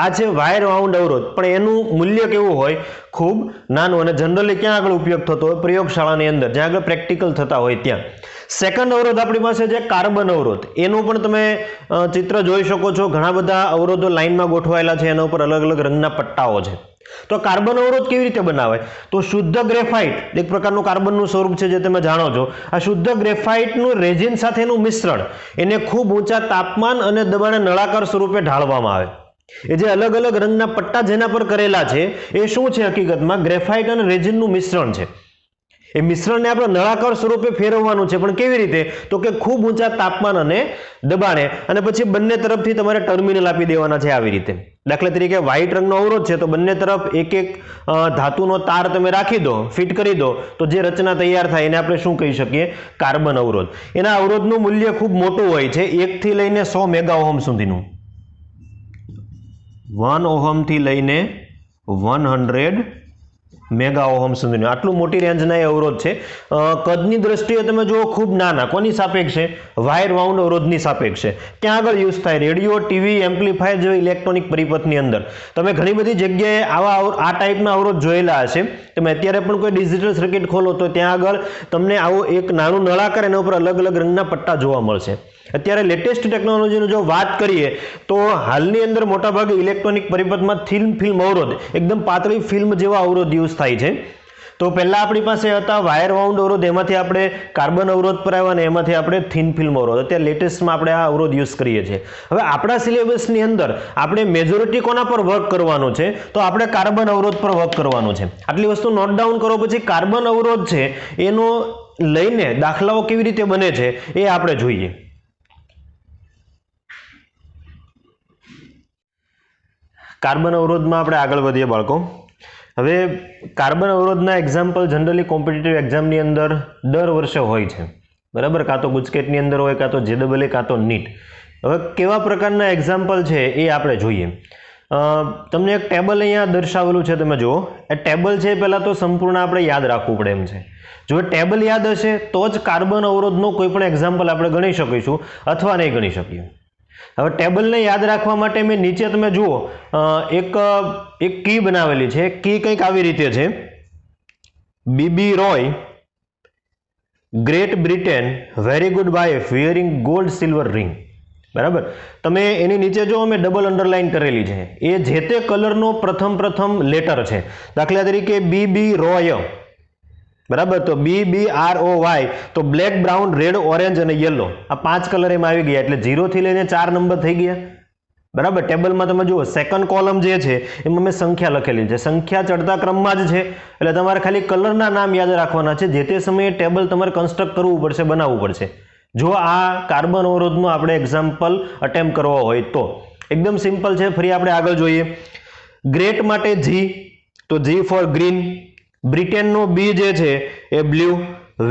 આ છે વાયર વાઉન્ડ અવરોધ, પણ એનું મૂલ્ય કેવું હોય? ખૂબ નાનું. અને જનરલી ક્યાં આગળ ઉપયોગ થતો હોય? પ્રયોગશાળાની અંદર, જ્યાં આગળ પ્રેક્ટિકલ થતા હોય ત્યાં. સેકન્ડ અવરોધ આપણી પાસે છે કાર્બન અવરોધ. એનું પણ તમે ચિત્ર જોઈ શકો છો. ઘણા બધા અવરોધો લાઇનમાં ગોઠવાયેલા છે, એના ઉપર અલગ અલગ રંગના પટ્ટાઓ છે. તો કાર્બન અવરોધ કેવી રીતે બનાવાય? તો શુદ્ધ ગ્રેફાઇટ એક પ્રકારનું કાર્બનનું સ્વરૂપ છે જે તમે જાણો છો. આ શુદ્ધ ગ્રેફાઇટનું રેઝિન સાથેનું મિશ્રણ એને ખૂબ ઊંચા તાપમાન અને દબાણે નળાકાર સ્વરૂપે ઢાળવામાં આવે. એ જે અલગ અલગ રંગના પટ્ટા જેના પર કરેલા છે એ શું છે? હકીકતમાં ગ્રેફાઇટ અને રેઝિનનું મિશ્રણ છે. એ મિશ્રણને આપણે નળાકાર સ્વરૂપે ફેરવવાનું છે, પણ કેવી રીતે? તો કે ખૂબ ઊંચા તાપમાન અને દબાણે, અને પછી બંને તરફથી તમારે ટર્મિનલ આપી દેવાના છે આવી રીતે. દાખલા તરીકે વ્હાઇટ રંગનો અવરોધ છે તો બંને તરફ એક એક ધાતુનો તાર તમે રાખી દો, ફિટ કરી દો, તો જે રચના તૈયાર થાય એને આપણે શું કહી શકીએ? કાર્બન અવરોધ. એના અવરોધનું મૂલ્ય ખૂબ મોટું હોય છે, 1 થી લઈને 100 મેગા ઓહમ સુધીનું. 1 ઓહમથી લઈને 100 મેગા ઓહમ સુધીનું આટલું મોટી રેન્જના એ અવરોધ છે. કદની દ્રષ્ટિએ તમે જુઓ ખૂબ નાના. કોની સાપેક્ષે? વાયર વાઉન્ડ અવરોધની સાપેક્ષે. ક્યાં આગળ યુઝ થાય? રેડિયો, ટીવી, એમ્પ્લીફાયર જેવી ઇલેક્ટ્રોનિક પરિપથની અંદર. તમે ઘણી બધી જગ્યાએ આ ટાઈપના અવરોધ જોયેલા હશે. તમે અત્યારે પણ કોઈ ડિજિટલ સર્કિટ ખોલો તો ત્યાં આગળ તમને આવો એક નાનું નળાકાર, એના ઉપર અલગ અલગ રંગના પટ્ટા જોવા મળશે. અત્યારે લેટેસ્ટ ટેકનોલોજીની જો વાત કરીએ તો હાલની અંદર મોટાભાગે ઇલેક્ટ્રોનિક પરિપથમાં થિન ફિલ્મ અવરોધ, એકદમ પાતળી ફિલ્મ જેવા અવરોધ યુઝ થાય છે. તો પહેલા આપણી પાસે હતા વાયર વાઉન્ડ અવરોધ, એમાંથી આપણે કાર્બન અવરોધ પર આવ્યા અને એમાંથી આપણે થિન ફિલ્મ અવરોધ. અત્યારે લેટેસ્ટમાં આપણે આ અવરોધ યુઝ કરીએ છીએ. હવે આપણા સિલેબસની અંદર આપણે મેજોરિટી કોના પર વર્ક કરવાનું છે? તો આપણે કાર્બન અવરોધ પર વર્ક કરવાનું છે. આટલી વસ્તુ નોટ ડાઉન કરો. પછી કાર્બન અવરોધ છે એનો લઈને દાખલાઓ કેવી રીતે બને છે એ આપણે જોઈએ. કાર્બન અવરોધમાં આપણે આગળ વધીએ બાળકો. હવે કાર્બન અવરોધના એક્ઝામ્પલ જનરલી કોમ્પિટિટિવ એક્ઝામની અંદર દર વર્ષે હોય છે. બરાબર, કાં તો ગુજકેટની અંદર હોય, કાં તો JEE, કાં તો નીટ. હવે કેવા પ્રકારના એક્ઝામ્પલ છે એ આપણે જોઈએ. તમને એક ટેબલ અહીંયા દર્શાવેલું છે, તમે જુઓ. એ ટેબલ છે પહેલાં તો સંપૂર્ણ આપણે યાદ રાખવું પડે એમ છે. જો ટેબલ યાદ હશે તો જ કાર્બન અવરોધનો કોઈ પણ એક્ઝામ્પલ આપણે ગણી શકીશું અથવા નહીં ગણી શકીએ. હવે ટેબલને યાદ રાખવા માટે મેં નીચે તમે જુઓ એક કી બનાવેલી છે. કી કંઈક આવી રીતે છે: B B Roy, Great Britain, very good wife, wearing gold silver ring. બરાબર, તમે એની નીચે જો મેં ડબલ અંડરલાઇન કરેલી છે, એ જે તે કલરનો પ્રથમ લેટર છે. દાખલા તરીકે બીબી રોય, બરાબર, તો BBROY, તો બ્લેક, બ્રાઉન, રેડ, ઓરેન્જ અને યલો, આ 5 કલર એમાં આવી ગયા. એટલે 0 થી લઈને 4 નંબર થઈ ગયા. બરાબર, ટેબલમાં તમે જુઓ સેકન્ડ કોલમ જે છે એમાં મેં સંખ્યા લખેલી છે. સંખ્યા ચડતા ક્રમમાં જ છે, એટલે તમારે ખાલી કલરના નામ યાદ રાખવાના છે. જે તે સમયે ટેબલ તમારે કન્સ્ટ્રક્ટ કરવું પડશે, બનાવવું પડશે. જો આ કાર્બન અવરોધનો આપણે એક્ઝામ્પલ અટેમ્પ કરવો હોય તો એકદમ સિમ્પલ છે. ફરી આપણે આગળ જોઈએ. ગ્રેટ માટે G, તો G ફોર ગ્રીન. બ્રિટેનનો B જે છે એ બ્લુ.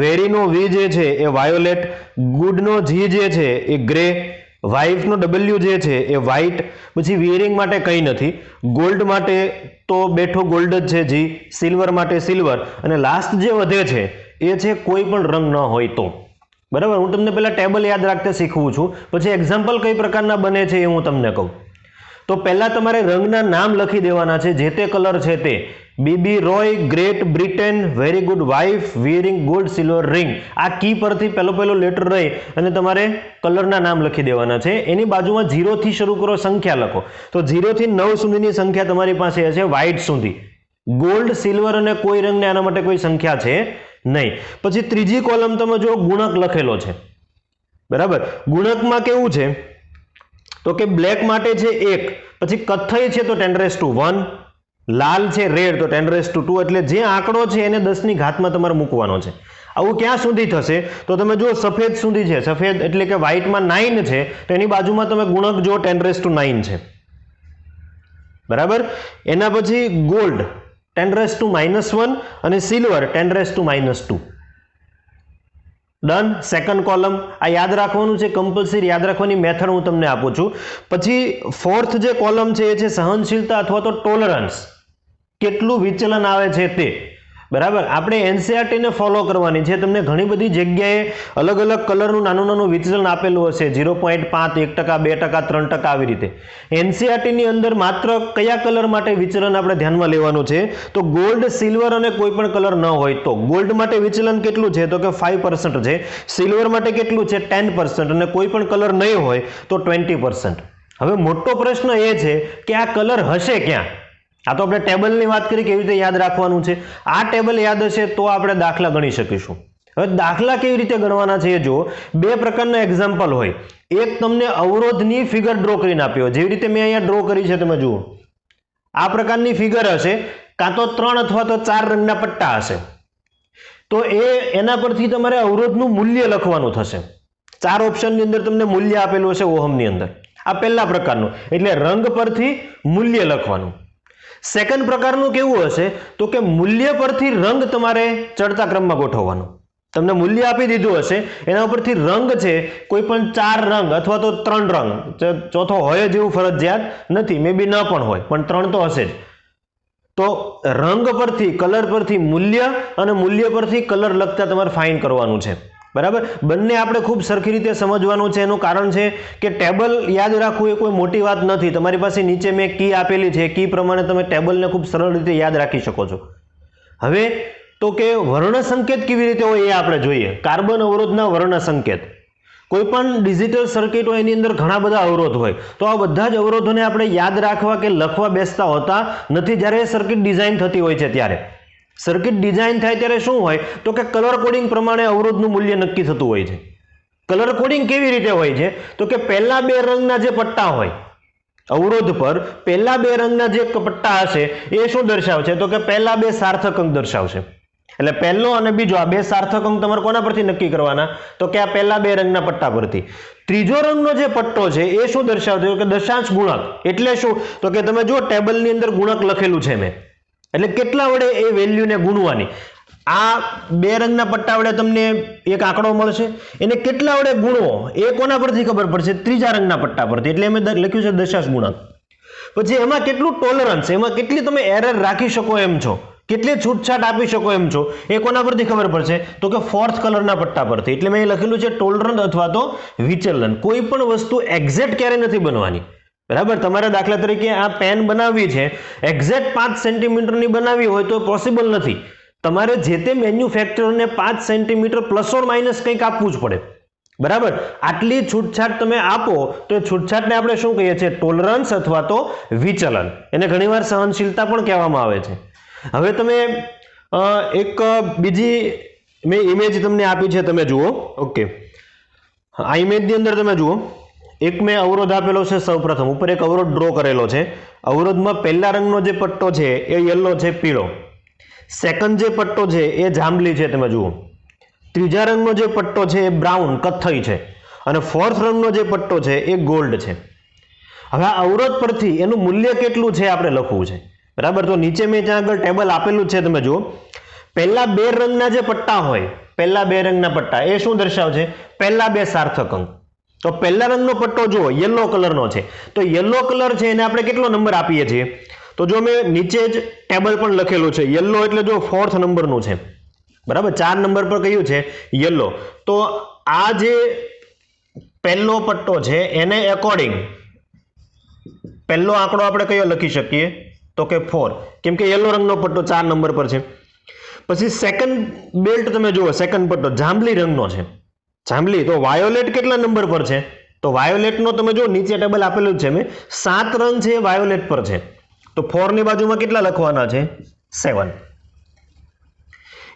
વેરીનો V જે છે એ વાયોલેટ. ગુડનો G જે છે એ ગ્રે. વાઇફનો W જે છે એ વ્હાઇટ. પછી વિયરિંગ માટે કંઈ નથી. ગોલ્ડ માટે તો બેઠો ગોલ્ડ જ છે G. સિલ્વર માટે સિલ્વર. અને લાસ્ટ જે વધે છે એ છે કોઈ પણ રંગ ન હોય તો. બરાબર, હું તમને પહેલા ટેબલ યાદ રાખતા શીખવું છું, પછી એક્ઝામ્પલ કઈ પ્રકારના બને છે એ હું તમને કહું. તો પહેલા તમારે રંગના નામ લખી દેવાના છે, જે તે કલર છે તે. B B Roy, Great Britain, very good wife, wearing gold silver ring. આ કી પરથી પહેલો લેટર રહી અને તમારે કલરના નામ લખી દેવાના છે. એની બાજુમાં 0 થી શરૂ કરો, સંખ્યા લખો. તો 0 થી 9 સુધીની સંખ્યા તમારી પાસે હશે વ્હાઇટ સુધી. ગોલ્ડ, સિલ્વર અને કોઈ રંગને આના માટે કોઈ સંખ્યા છે નહીં. પછી ત્રીજી કોલમ તમે જો ગુણક લખેલો છે. બરાબર, ગુણકમાં કેવું છે તો કે બ્લેક માટે છે 1, પછી કથ્થઈ છે તો 10⁻1, લાલ છે રેડ તો 10⁻2. એટલે જે આંકડો છે એને 10 ની ઘાતમાં તમારે મૂકવાનો છે. આવું ક્યાં સુધી થશે તો તમે જુઓ સફેદ સુધી છે. સફેદ એટલે કે વ્હાઇટમાં 9 છે તો એની બાજુમાં તમે ગુણક જો 10⁻9 છે. બરાબર, એના પછી ગોલ્ડ 10⁻−1 અને સિલ્વર 10⁻². ડન. સેકન્ડ કોલમ આ યાદ રાખવાનું છે, કમ્પલસરી યાદ રાખવાની મેથડ હું તમને આપું છું. પછી ફોર્થ જે કોલમ છે એ છે સહનશીલતા અથવા તો ટોલરન્સ, કેટલું વિચલન આવે છે તે. બરાબર, આપણે એનસીઆરટીને ફોલો કરવાની છે. તમને ઘણી બધી જગ્યાએ અલગ અલગ કલરનું નાનું નાનું વિચલન આપેલું હશે, 0.5, 1%, 2%, 3% આવી રીતે. એનસીઆરટીની અંદર માત્ર કયા કલર માટે વિચલન આપણે ધ્યાનમાં લેવાનું છે? તો ગોલ્ડ, સિલ્વર અને કોઈ પણ કલર ન હોય તો. ગોલ્ડ માટે વિચલન કેટલું છે? તો કે 5% છે. સિલ્વર માટે કેટલું છે? 10%. અને કોઈ પણ કલર નહીં હોય તો 20%. હવે મોટો પ્રશ્ન એ છે કે આ કલર હશે ક્યાં? આ તો આપણે ટેબલની વાત કરી, કેવી રીતે યાદ રાખવાનું છે. આ ટેબલ યાદ હશે તો આપણે દાખલા ગણી શકીશું. હવે દાખલા કેવી રીતે ગણવાના છે એ જુઓ. બે પ્રકારના એક્ઝામ્પલ હોય. એક તમને અવરોધની ફિગર ડ્રો કરીને આપ્યો, જેવી રીતે મેં અહીંયા ડ્રો કરી છે, તમે જુઓ. આ પ્રકારની ફિગર હશે, કાં તો 3 અથવા તો 4 રંગના પટ્ટા હશે. તો એના પરથી તમારે અવરોધનું મૂલ્ય લખવાનું થશે. 4 ઓપ્શનની અંદર તમને મૂલ્ય આપેલું હશે ઓહમની અંદર. આ પહેલા પ્રકારનું, એટલે રંગ પરથી મૂલ્ય લખવાનું. સેકન્ડ પ્રકારનું કેવું હશે? તો કે મૂલ્ય પરથી રંગ તમારે ચડતા ક્રમમાં ગોઠવવાનું. તમને મૂલ્ય આપી દીધું હશે, એના ઉપરથી રંગ છે, કોઈ પણ 4 રંગ અથવા તો 3 રંગ, ચોથો હોય જેવું ફરજિયાત નથી, મે બી ન પણ હોય, પણ 3 તો હશે જ. તો રંગ પરથી, કલર પરથી મૂલ્ય અને મૂલ્ય પરથી કલર લખતા તમારે ફાઇન કરવાનું છે. બરાબર, બંને આપણે ખૂબ સરખી રીતે સમજવાનું છે. એનું કારણ છે કે ટેબલ યાદ રાખવું એ કોઈ મોટી વાત નથી. તમારી પાસે નીચે મેં કી આપેલી છે, કી પ્રમાણે તમે ટેબલને ખૂબ સરળ રીતે યાદ રાખી શકો છો. હવે તો કે વર્ણ સંકેત કેવી રીતે હોય એ આપણે જોઈએ. કાર્બન અવરોધના વર્ણ સંકેત. કોઈ પણ ડિજિટલ સર્કિટ હોય એની અંદર ઘણા બધા અવરોધ હોય, તો આ બધા જ અવરોધોને આપણે યાદ રાખવા કે લખવા બેસતા હોતા નથી જ્યારે સર્કિટ ડિઝાઇન થતી હોય છે. ત્યારે સર્કિટ ડિઝાઇન થાય ત્યારે શું હોય? તો કે કલર કોડિંગ પ્રમાણે અવરોધનું મૂલ્ય નક્કી થતું હોય છે. કલર કોડિંગ કેવી રીતે હોય છે? તો કે પહેલા 2 રંગના જે પટ્ટા હોય અવરોધ પર, પહેલા 2 રંગના જે પટ્ટા હશે એ શું દર્શાવશે? તો કે પહેલા 2 સાર્થક અંક દર્શાવશે. એટલે પહેલો અને બીજો આ 2 સાર્થક અંક તમારે કોના પરથી નક્કી કરવાના? તો કે આ પહેલા 2 રંગના પટ્ટા પરથી. ત્રીજો રંગનો જે પટ્ટો છે એ શું દર્શાવતો? કે દશાંશ ગુણક. એટલે શું? તો કે તમે જો ટેબલની અંદર ગુણક લખેલું છે મેં, એટલે કેટલા વડે એ વેલ્યુને ગુણવાની. આ 2 રંગના પટ્ટા વડે તમને એક આંકડો મળશે, એને કેટલા વડે ગુણવો એ કોના પરથી ખબર પડશે? ત્રીજા રંગના પટ્ટા પરથી. એટલે મેં લખ્યું છે દશાંશ ગુણક. પછી એમાં કેટલું ટોલરન્સ, એમાં કેટલી તમે એરર રાખી શકો એમ છો, કેટલી છૂટછાટ આપી શકો એમ છો, એ કોના પરથી ખબર પડશે? તો કે ફોર્થ કલરના પટ્ટા પરથી. એટલે મેં લખેલું છે ટોલરન્સ અથવા તો વિચલન. કોઈ પણ વસ્તુ એક્ઝેક્ટ ક્યારે નથી બનવાની. બરાબર, તમારે દાખલા તરીકે આ પેન બનાવવી છે, એક્ઝેક્ટ 5 સેન્ટીમીટરની બનાવવી હોય તો પોસિબલ નથી. તમારે જે તે મેન્યુફેક્ચરરને 5 સેન્ટીમીટર પ્લસ ઓર માઇનસ કંઈક આપવું જ પડે. બરાબર, આટલી છૂટછાટ તમે આપો તો એ છૂટછાટને આપણે શું કહીએ છીએ? ટોલરન્સ અથવા તો વિચલન. એને ઘણીવાર સહનશીલતા પણ કહેવામાં આવે છે. હવે તમે એક બીજી મેં ઇમેજ તમને આપી છે, તમે જુઓ. ઓકે, આ ઇમેજની અંદર તમે જુઓ, એક મેં અવરોધ આપેલો છે. સૌપ્રથમ ઉપર એક અવરોધ ડ્રો કરેલો છે. અવરોધમાં પહેલા રંગનો જે પટ્ટો છે એ યલો છે, પીળો. સેકન્ડ જે પટ્ટો છે એ જાંબલી છે, તમે જુઓ. ત્રીજા રંગનો જે પટ્ટો છે એ બ્રાઉન, કથ્થઈ છે. અને ફોર્થ રંગનો જે પટ્ટો છે એ ગોલ્ડ છે. હવે આ અવરોધ પરથી એનું મૂલ્ય કેટલું છે આપણે લખવું છે. બરાબર, તો નીચે મેં ત્યાં આગળ ટેબલ આપેલું છે, તમે જુઓ. પહેલા 2 રંગના જે પટ્ટા હોય, પહેલા 2 રંગના પટ્ટા એ શું દર્શાવશે? પહેલા 2 સાર્થક અંક. તો પહેલા રંગનો પટ્ટો જુઓ, યલો કલરનો છે. તો યલો કલર છે એને આપણે કેટલો નંબર આપીએ છીએ? તો જો મેં નીચે જ ટેબલ પણ લખેલું છે, યલો એટલે જો 4th નંબરનું છે. બરાબર, 4 નંબર પર કયું છે? યલો. તો આ જે પહેલો પટ્ટો છે એને એકોર્ડિંગ પહેલો આંકડો આપણે કયો લખી શકીએ? તો કે 4, કેમ કે યલો રંગનો પટ્ટો 4 નંબર પર છે. પછી સેકન્ડ બેલ્ટ તમે જુઓ, સેકન્ડ પટ્ટો જાંબલી રંગનો છે. જાંબલી, તો વાયોલેટ કેટલા નંબર પર છે? તો વાયોલેટનો તમે જો નીચે ટેબલ આપેલું છે મેં, 7 રંગ છે વાયોલેટ પર છે. તો 4 ની બાજુમાં કેટલા લખવાના છે? 7.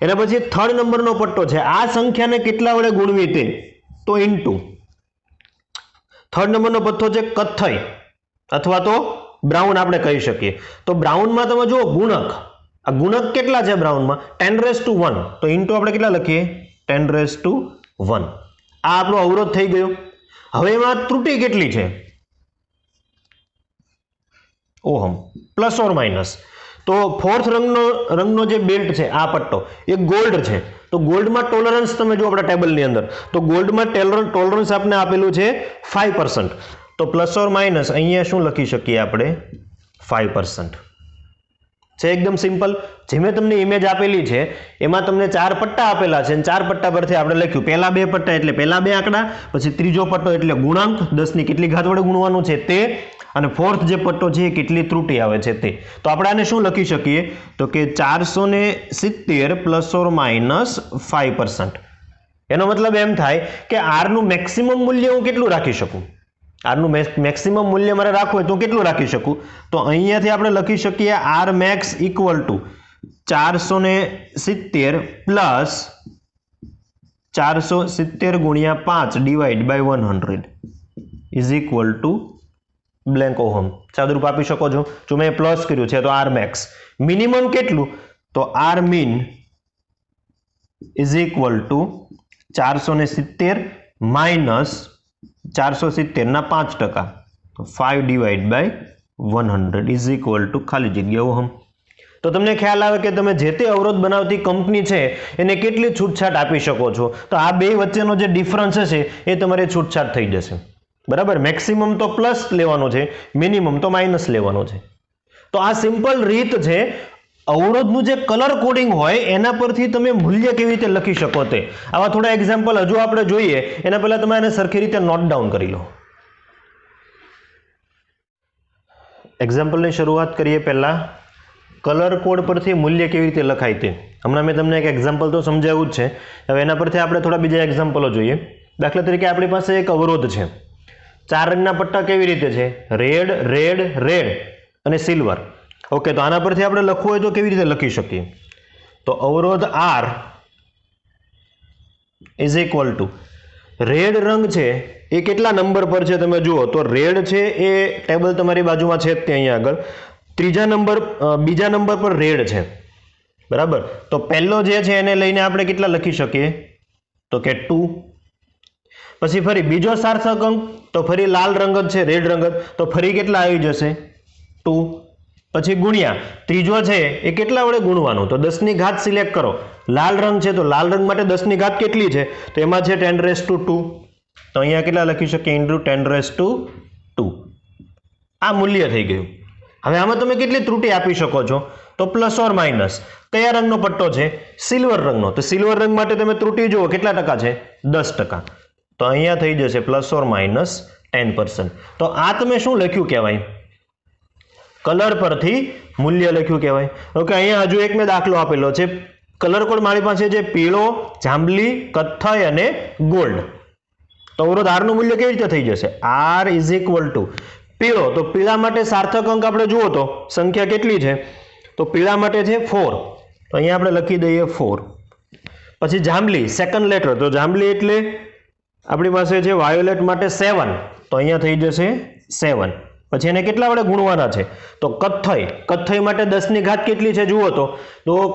એના પછી થર્ડ નંબરનો પટ્ટો છે. આ સંખ્યાને કેટલા વડે ગુણવી તે? તો ઇન્ટુ. થર્ડ નંબરનો પટ્ટો છે કથ્થઈ અથવા તો બ્રાઉન આપણે કહી શકીએ. તો બ્રાઉનમાં તમે જુઓ ગુણક, આ ગુણક કેટલા છે બ્રાઉનમાં? 10⁻1. તો ઇન્ટુ આપણે કેટલા લખીએ? 10⁻1. આ આપણો અવરોધ થઈ ગયો. હવે એમાં ત્રુટિ કેટલી છે? Ohm, plus or minus. તો ફોર્થ રંગનો જે બેલ્ટ છે આ પટ્ટો એ ગોલ્ડ છે, તો ગોલ્ડમાં ટોલરન્સ તમે જો આપણા ટેબલની અંદર, તો ગોલ્ડમાં ટોલરન્સ આપણે આપેલું છે 5%, તો પ્લસ ઓર માઇનસ અહીંયા શું લખી શકીએ આપણે 5% છે. એકદમ સિમ્પલ. જે મેં તમને ઇમેજ આપેલી છે એમાં તમને 4 પટ્ટા આપેલા છે અને 4 પટ્ટા પરથી આપણે લખ્યું પહેલા 2 પટ્ટા એટલે પહેલા 2 આંકડા, પછી ત્રીજો પટ્ટો એટલે ગુણાંક 10 ની કેટલી ઘાત વડે ગુણવાનું છે તે, અને ફોર્થ જે પટ્ટો છે એ કેટલી ત્રુટી આવે છે તે. તો આપણે આને શું લખી શકીએ તો કે 470 પ્લસ ઓર માઇનસ 5%. એનો મતલબ એમ થાય કે આર નું મેક્સિમમ મૂલ્ય હું કેટલું રાખી શકું, આરનું મેક્સિમમ મૂલ્ય મારે રાખવું હોય તો કેટલું રાખી શકું, તો અહીંયાથી આપણે લખી શકીએ R max equal to 470 plus 470 ગુણ્યા 5 divide by 100 is equal to blank ohm. સાદુરૂપ આપી શકો છો. જો મેં પ્લસ કર્યું છે તો આર મેક્સ મિનિમમ કેટલું, તો R mean is equal to 470 minus 470 ના 5%, તો 5 divide by 100 is equal to ખાલી જગ્યા ઓહમ. તો તમને ખ્યાલ આવે કે તમે જે તે અવરોધ બનાવતી કંપની છે એને કેટલી છૂટછાટ આપી શકો છો. તો આ બે વચ્ચેનો જે ડિફરન્સ છે એ તમારે છૂટછાટ થઈ જશે. બરાબર. મેક્સિમમ તો પ્લસ લેવાનો છે, મિનિમમ તો માઇનસ લેવાનો છે. તો આ સિમ્પલ રીત છે અવરોધનું જે કલર કોડિંગ હોય એના પરથી તમે મૂલ્ય કેવી રીતે લખી શકો તે. આવા થોડા એક્ઝામ્પલ હજુ આપણે જોઈએ એના પહેલા તમે આને સરખી રીતે નોટ ડાઉન કરી લો. એક્ઝામ્પલની શરૂઆત કરીએ પહેલા કલર કોડ પરથી મૂલ્ય કેવી રીતે લખાય તે. હમણાં મેં તમને એક એક્ઝામ્પલ તો સમજાવ્યું જ છે. હવે એના પરથી આપણે થોડા બીજા એક્ઝામ્પલો જોઈએ. દાખલા તરીકે આપણી પાસે એક અવરોધ છે, 4 રંગના પટ્ટા કેવી રીતે છે, રેડ રેડ રેડ અને સિલ્વર. ઓકે, તો આના પરથી આપણે લખવું હોય તો કેવી રીતે લખી શકીએ, તો અવરોધ R is equal to red રંગ છે એ કેટલા નંબર પર છે તમે જુઓ તો રેડ છે એ ટેબલ તમારી બાજુમાં છે તે અહીંયા આગળ બીજા નંબર પર રેડ છે. બરાબર. તો પહેલો જે છે એને લઈને આપણે કેટલા લખી શકીએ તો કે 2. પછી ફરી બીજો સાર્થક અંક તો ફરી લાલ રંગ જ છે, રેડ રંગ, તો ફરી કેટલા આવી જશે 2. પછી ગુણ્યા ત્રીજો છે એ કેટલા વડે ગુણવાનું, તો 10 ની ઘાત સિલેક્ટ કરો. લાલ રંગ છે તો લાલ રંગ માટે 10 ની ઘાત કેટલી છે, તો એમાં છે 10⁻². તો અહીંયા કેટલા લખી શકીએ ઇન્ટુ 10⁻². આ મૂલ્ય થઈ ગયું. હવે આમાં તમે કેટલી ત્રુટી આપી શકો છો, તો પ્લસ ઓર માઇનસ. કયા રંગનો પટ્ટો છે, સિલ્વર રંગનો, તો સિલ્વર રંગ માટે તમે ત્રુટી જુઓ કેટલા ટકા છે, 10%. તો અહીંયા થઈ જશે પ્લસ ઓર માઇનસ 10%. તો આ તમે શું લખ્યું કહેવાય, કલર પરથી મૂલ્ય લખ્યું કહેવાય. ઓકે, અહીંયા હજુ એક મેં દાખલો આપેલો છે. કલર કોડ મારી પાસે છે પીળો, જાંબલી, કથ્થઈ અને ગોલ્ડ. તો અવરોધ આર નું મૂલ્ય કેવી રીતે થઈ જશે, આર ઇઝ ઇક્વલ ટુ પીળો, તો પીળા માટે સાર્થક અંક આપણે જુઓ તો સંખ્યા કેટલી છે, તો પીળા માટે છે 4, તો અહીંયા આપણે લખી દઈએ 4. પછી જાંબલી સેકન્ડ લેટર, તો જાંબલી એટલે આપણી પાસે છે વાયોલેટ માટે 7, તો અહીંયા થઈ જશે 7. પછી એને કેટલા વડે ગુણવાના છે, તો કથ્થઈ માટે 10 ની ઘાત કેટલી છે જુઓ તો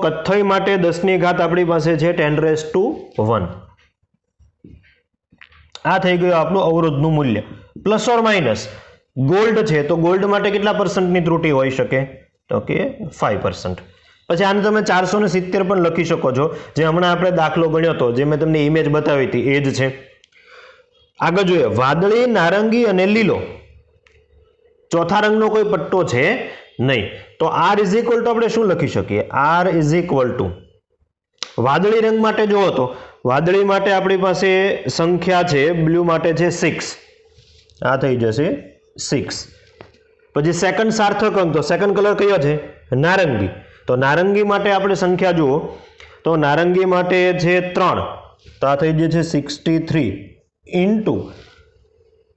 કથ્થઈ માટે 10 ની ઘાત આપણી પાસે છે 10⁻1. આ થઈ ગયું આપણું અવરોધનું મૂલ્ય. પ્લસ ઓર માઇનસ ગોલ્ડ છે તો ગોલ્ડ માટે કેટલા %ની ત્રુટી હોઈ શકે, તો કે 5%. પછી આને તમે 470 પણ લખી શકો છો, જે હમણાં આપણે દાખલો ગણ્યો હતો, જે મેં તમને ઇમેજ બતાવી હતી એ જ છે. આગળ જોઈએ વાદળી, નારંગી અને લીલો, ચોથા રંગનો કોઈ પટ્ટો છે નહીં. તો આર ઇઝ ઇક્વલ ટુ આપણે શું લખી શકીએ, આર ઇઝ ઇક્વલ ટુ વાદળી રંગ માટે જુઓ તો વાદળી માટે આપણી પાસે સંખ્યા છે બ્લુ માટે છે 6, આ થઈ જશે 6. પછી સેકન્ડ સાર્થક અંક, તો સેકન્ડ કલર કયો છે, નારંગી, તો નારંગી માટે આપણે સંખ્યા જુઓ તો નારંગી માટે છે 3, તો આ થઈ જશે 63 ઇન્ટુ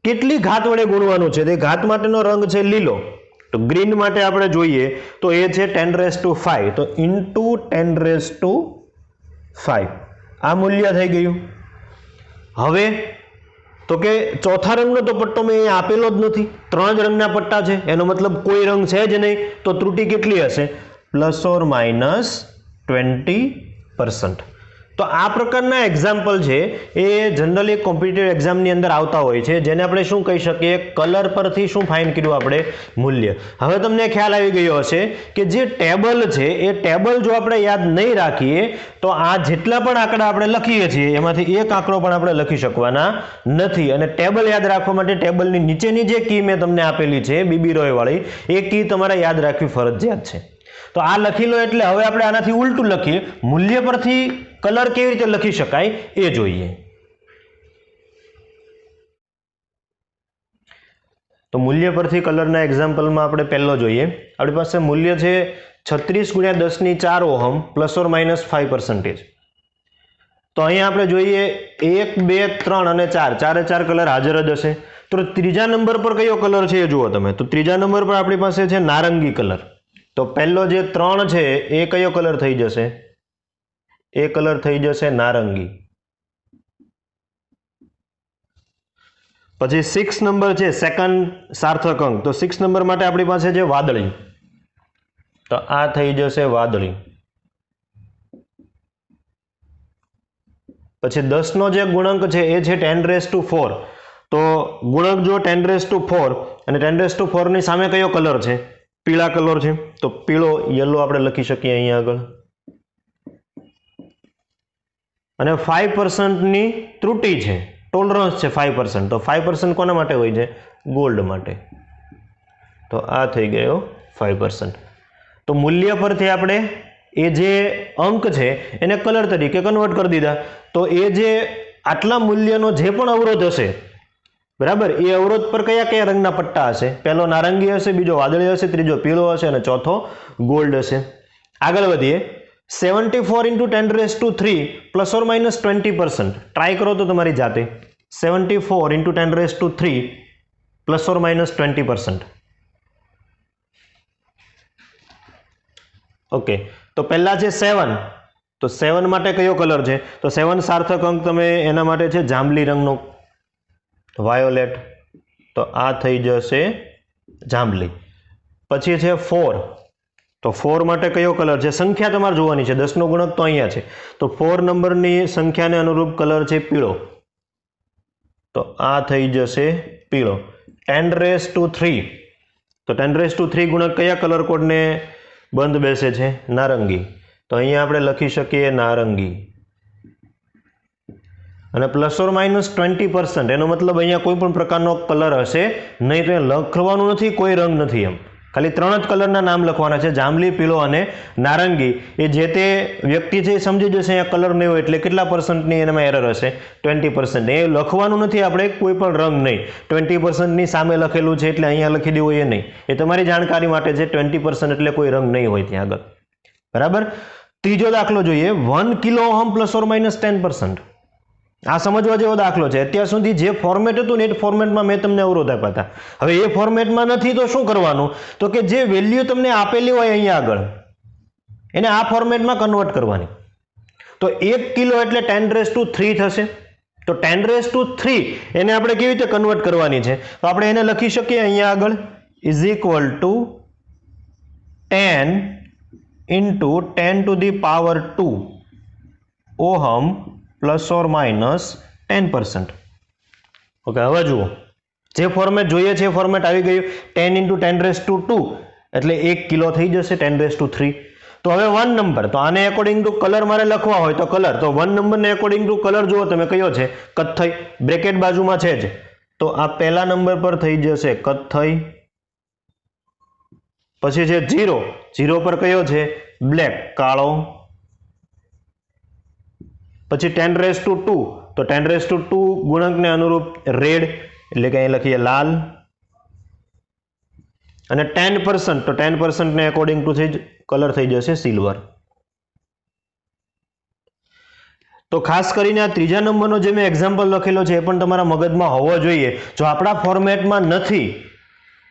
કેટલી ઘાત વડે ગુણવાનું છે, તે ઘાત માટેનો રંગ છે લીલો, તો ગ્રીન માટે આપણે જોઈએ તો એ છે 10⁻5, તો ઇન્ટુ 10⁻5. આ મૂલ્ય થઈ ગયું. હવે તો કે ચોથા રંગનો તો પટ્ટો મેં અહીંયા આપેલો જ નથી, 3 જ રંગના પટ્ટા છે, એનો મતલબ કોઈ રંગ છે જ નહીં, તો ત્રુટી કેટલી હશે, પ્લસ ઓર માઇનસ 20%. તો આ પ્રકારના એક્ઝામ્પલ છે એ જનરલી કોમ્પિટિટિવ એક્ઝામની અંદર આવતા હોય છે, જેને આપણે શું કહી શકીએ, કલર પરથી શું ફાઇન્ડ કર્યું આપણે, મૂલ્ય. હવે તમને ખ્યાલ આવી ગયો હશે કે જે ટેબલ છે એ ટેબલ જો આપણે યાદ નહીં રાખીએ તો આ જેટલા પણ આંકડા આપણે લખીએ છીએ એમાંથી એક આંકડો પણ આપણે લખી શકવાના નથી. અને ટેબલ યાદ રાખવા માટે ટેબલની નીચેની જે કી મેં તમને આપેલી છે બીબી રોય વાળી, એ કી તમારે યાદ રાખવી ફરજિયાત છે. તો આ લખી લો. એટલે હવે આપણે આનાથી ઉલટું લખીએ, મૂલ્ય પરથી કલર કેવી રીતે લખી શકાય એ જોઈએ. તો મૂલ્ય પરથી કલરના એક્ઝામ્પલમાં આપણે પહેલો જોઈએ. આપણી પાસે મૂલ્ય છે 36 × 10⁴ ઓહમ ±5%. તો અહીંયા આપણે જોઈએ 1, 2, 3 અને 4, ચારે ચાર કલર હાજર જ હશે. તો ત્રીજા નંબર પર કયો કલર છે એ જુઓ તમે. તો ત્રીજા નંબર પર આપણી પાસે છે નારંગી કલર. તો પહેલો જે 3 છે એ કયો કલર થઈ જશે, એ કલર થઈ જશે નારંગી. પછી 6 નંબર છે સેકન્ડ સાર્થક અંક. તો 6 નંબર માટે આપણી પાસે છે વાદળી. તો આ થઈ જશે વાદળી. પછી 10 નો જે ગુણક છે એ છે 10⁴. તો ગુણક જો 10⁴ અને 10⁴ ની સામે કયો કલર છે, પીળા કલર છે. તો પીળો, યલો આપણે લખી શકીએ અહીંયા આગળ. અને 5% ની ત્રુટિ છે, ટોલરન્સ છે 5%. તો 5% કોના માટે હોય છે, ગોલ્ડ માટે. તો આ થઈ ગયો 5%. તો મૂલ્ય પરથી આપણે એ જે અંક છે એને કલર તરીકે કન્વર્ટ કરી દીધા. તો એ જે આટલા મૂલ્યનો જે પણ અવરોધ હશે, બરાબર, એ અવરોધ પર કયા કયા રંગના પટ્ટા હશે, પહેલો નારંગી હશે, બીજો વાદળી હશે, ત્રીજો પીળો હશે અને ચોથો ગોલ્ડ હશે. આગળ વધીએ. 74 × 10⁻³ ±20%. ટ્રાય કરો તો તમારી જાતે. 74 × 10⁻³ ±20%. ઓકે. તો પહેલા છે 7. તો 7 માટે કયો કલર છે, તો 7 સાર્થક અંક તમે એના માટે છે જાંબલી રંગનો, વાયોલેટ. તો આ થઈ જશે જાંબલી. પછી છે 4. તો 4 માટે કયો કલર છે, સંખ્યા તમારે જોવાની છે, 10 નો ગુણક તો અહીંયા છે. તો 4 નંબરની સંખ્યાને અનુરૂપ કલર છે પીળો. તો આ થઈ જશે પીળો. 10⁻³ તો 10⁻³ ગુણક કયા કલર કોડને બંધ બેસે છે, નારંગી. તો અહીંયા આપણે લખી શકીએ નારંગી. અને ±20%, એનો મતલબ અહીંયા કોઈ પણ પ્રકારનો કલર હશે નહીં. તો એ લખવાનું નથી, કોઈ રંગ નથી, એમ ખાલી 3 જ કલરના નામ લખવાના છે, જાંબલી, પીળો અને નારંગી. એ જે તે વ્યક્તિ છે એ સમજી જશે અહીંયા કલર નહીં હોય એટલે કેટલા %ની એનામાં એરર હશે, 20%. એ લખવાનું નથી આપણે, કોઈ પણ રંગ નહીં. 20%ની સામે લખેલું છે એટલે અહીંયા લખી દેવું એ નહીં. એ તમારી જાણકારી માટે છે. 20% એટલે કોઈ રંગ નહીં હોય ત્યાં આગળ, બરાબર. ત્રીજો દાખલો જોઈએ. 1 કિલો ઓહમ ±10%. આ સમજવા જેવો દાખલો છે. અત્યાર સુધી જે ફોર્મેટ હતું ને એ ફોર્મેટમાં મેં તમને અવરોધ આપ્યા હતા. હવે એ ફોર્મેટમાં નથી તો શું કરવાનું, તો કે જે વેલ્યુ તમને આપેલી હોય અહીંયા આગળ એને આ ફોર્મેટમાં કન્વર્ટ કરવાની. તો 1 કિલો એટલે 10⁻³ થશે. તો 10⁻³ એને આપણે કેવી રીતે કન્વર્ટ કરવાની છે, તો આપણે એને લખી શકીએ અહીંયા આગળ = 10 × 10⁻² ઓહમ ±10%. ઓકે. હવે જુઓ, જે ફોર્મેટ જોઈએ છે એ ફોર્મેટ આવી ગયું. 10 × 10⁻² એટલે 1 કિલો થઈ જશે 10⁻³. તો હવે 1 નંબર, તો આને એકોર્ડિંગ ટુ કલર મારે લખવા હોય તો કલર. તો 1 નંબરને એકોર્ડિંગ ટુ કલર જુઓ તમે કયો છે, કથ્થઈ. બ્રેકેટ બાજુમાં છે જ. તો આ પહેલા નંબર પર થઈ જશે કથ્થઈ. પછી છે 0. 0 પર કયો છે, બ્લેક, કાળો. પછી 10⁻², તો 10⁻² ગુણકને અનુરૂપ રેડ એટલે કે અહીં લખીએ લાલ. અને 10%, તો 10% ને એકોર્ડિંગ ટુ કલર થઈ જશે સિલ્વર. તો ખાસ કરીને આ ત્રીજા નંબરનો જે મેં એક્ઝામ્પલ લખેલો છે એ પણ તમારા મગજમાં હોવો જોઈએ. જો આપણા ફોર્મેટમાં નથી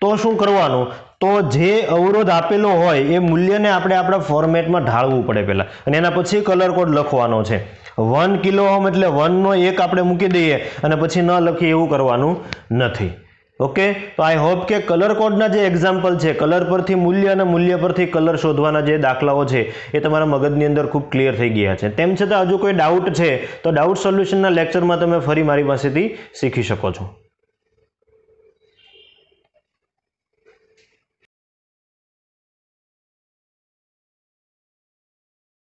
તો શું કરવાનું, તો જે અવરોધ આપેલો હોય એ મૂલ્યને આપણે આપણા ફોર્મેટમાં ઢાળવું પડે પહેલા, અને એના પછી કલર કોડ લખવાનો છે. 1 કિલો ઓહમ એટલે 1 નો 1 આપણે મૂકી દઈએ અને પછી ન લખીએ એવું કરવાનું નથી. ઓકે, તો આઈ હોપ કે કલર કોડના જે એક્ઝામ્પલ છે, કલર પરથી મૂલ્ય અને મૂલ્ય પરથી કલર શોધવાના જે દાખલાઓ છે એ તમારા મગજની અંદર ખૂબ ક્લિયર થઈ ગયા છે. તેમ છતાં હજુ કોઈ ડાઉટ છે તો ડાઉટ સોલ્યુશનના લેક્ચરમાં તમે ફરી મારી પાસેથી શીખી શકો છો.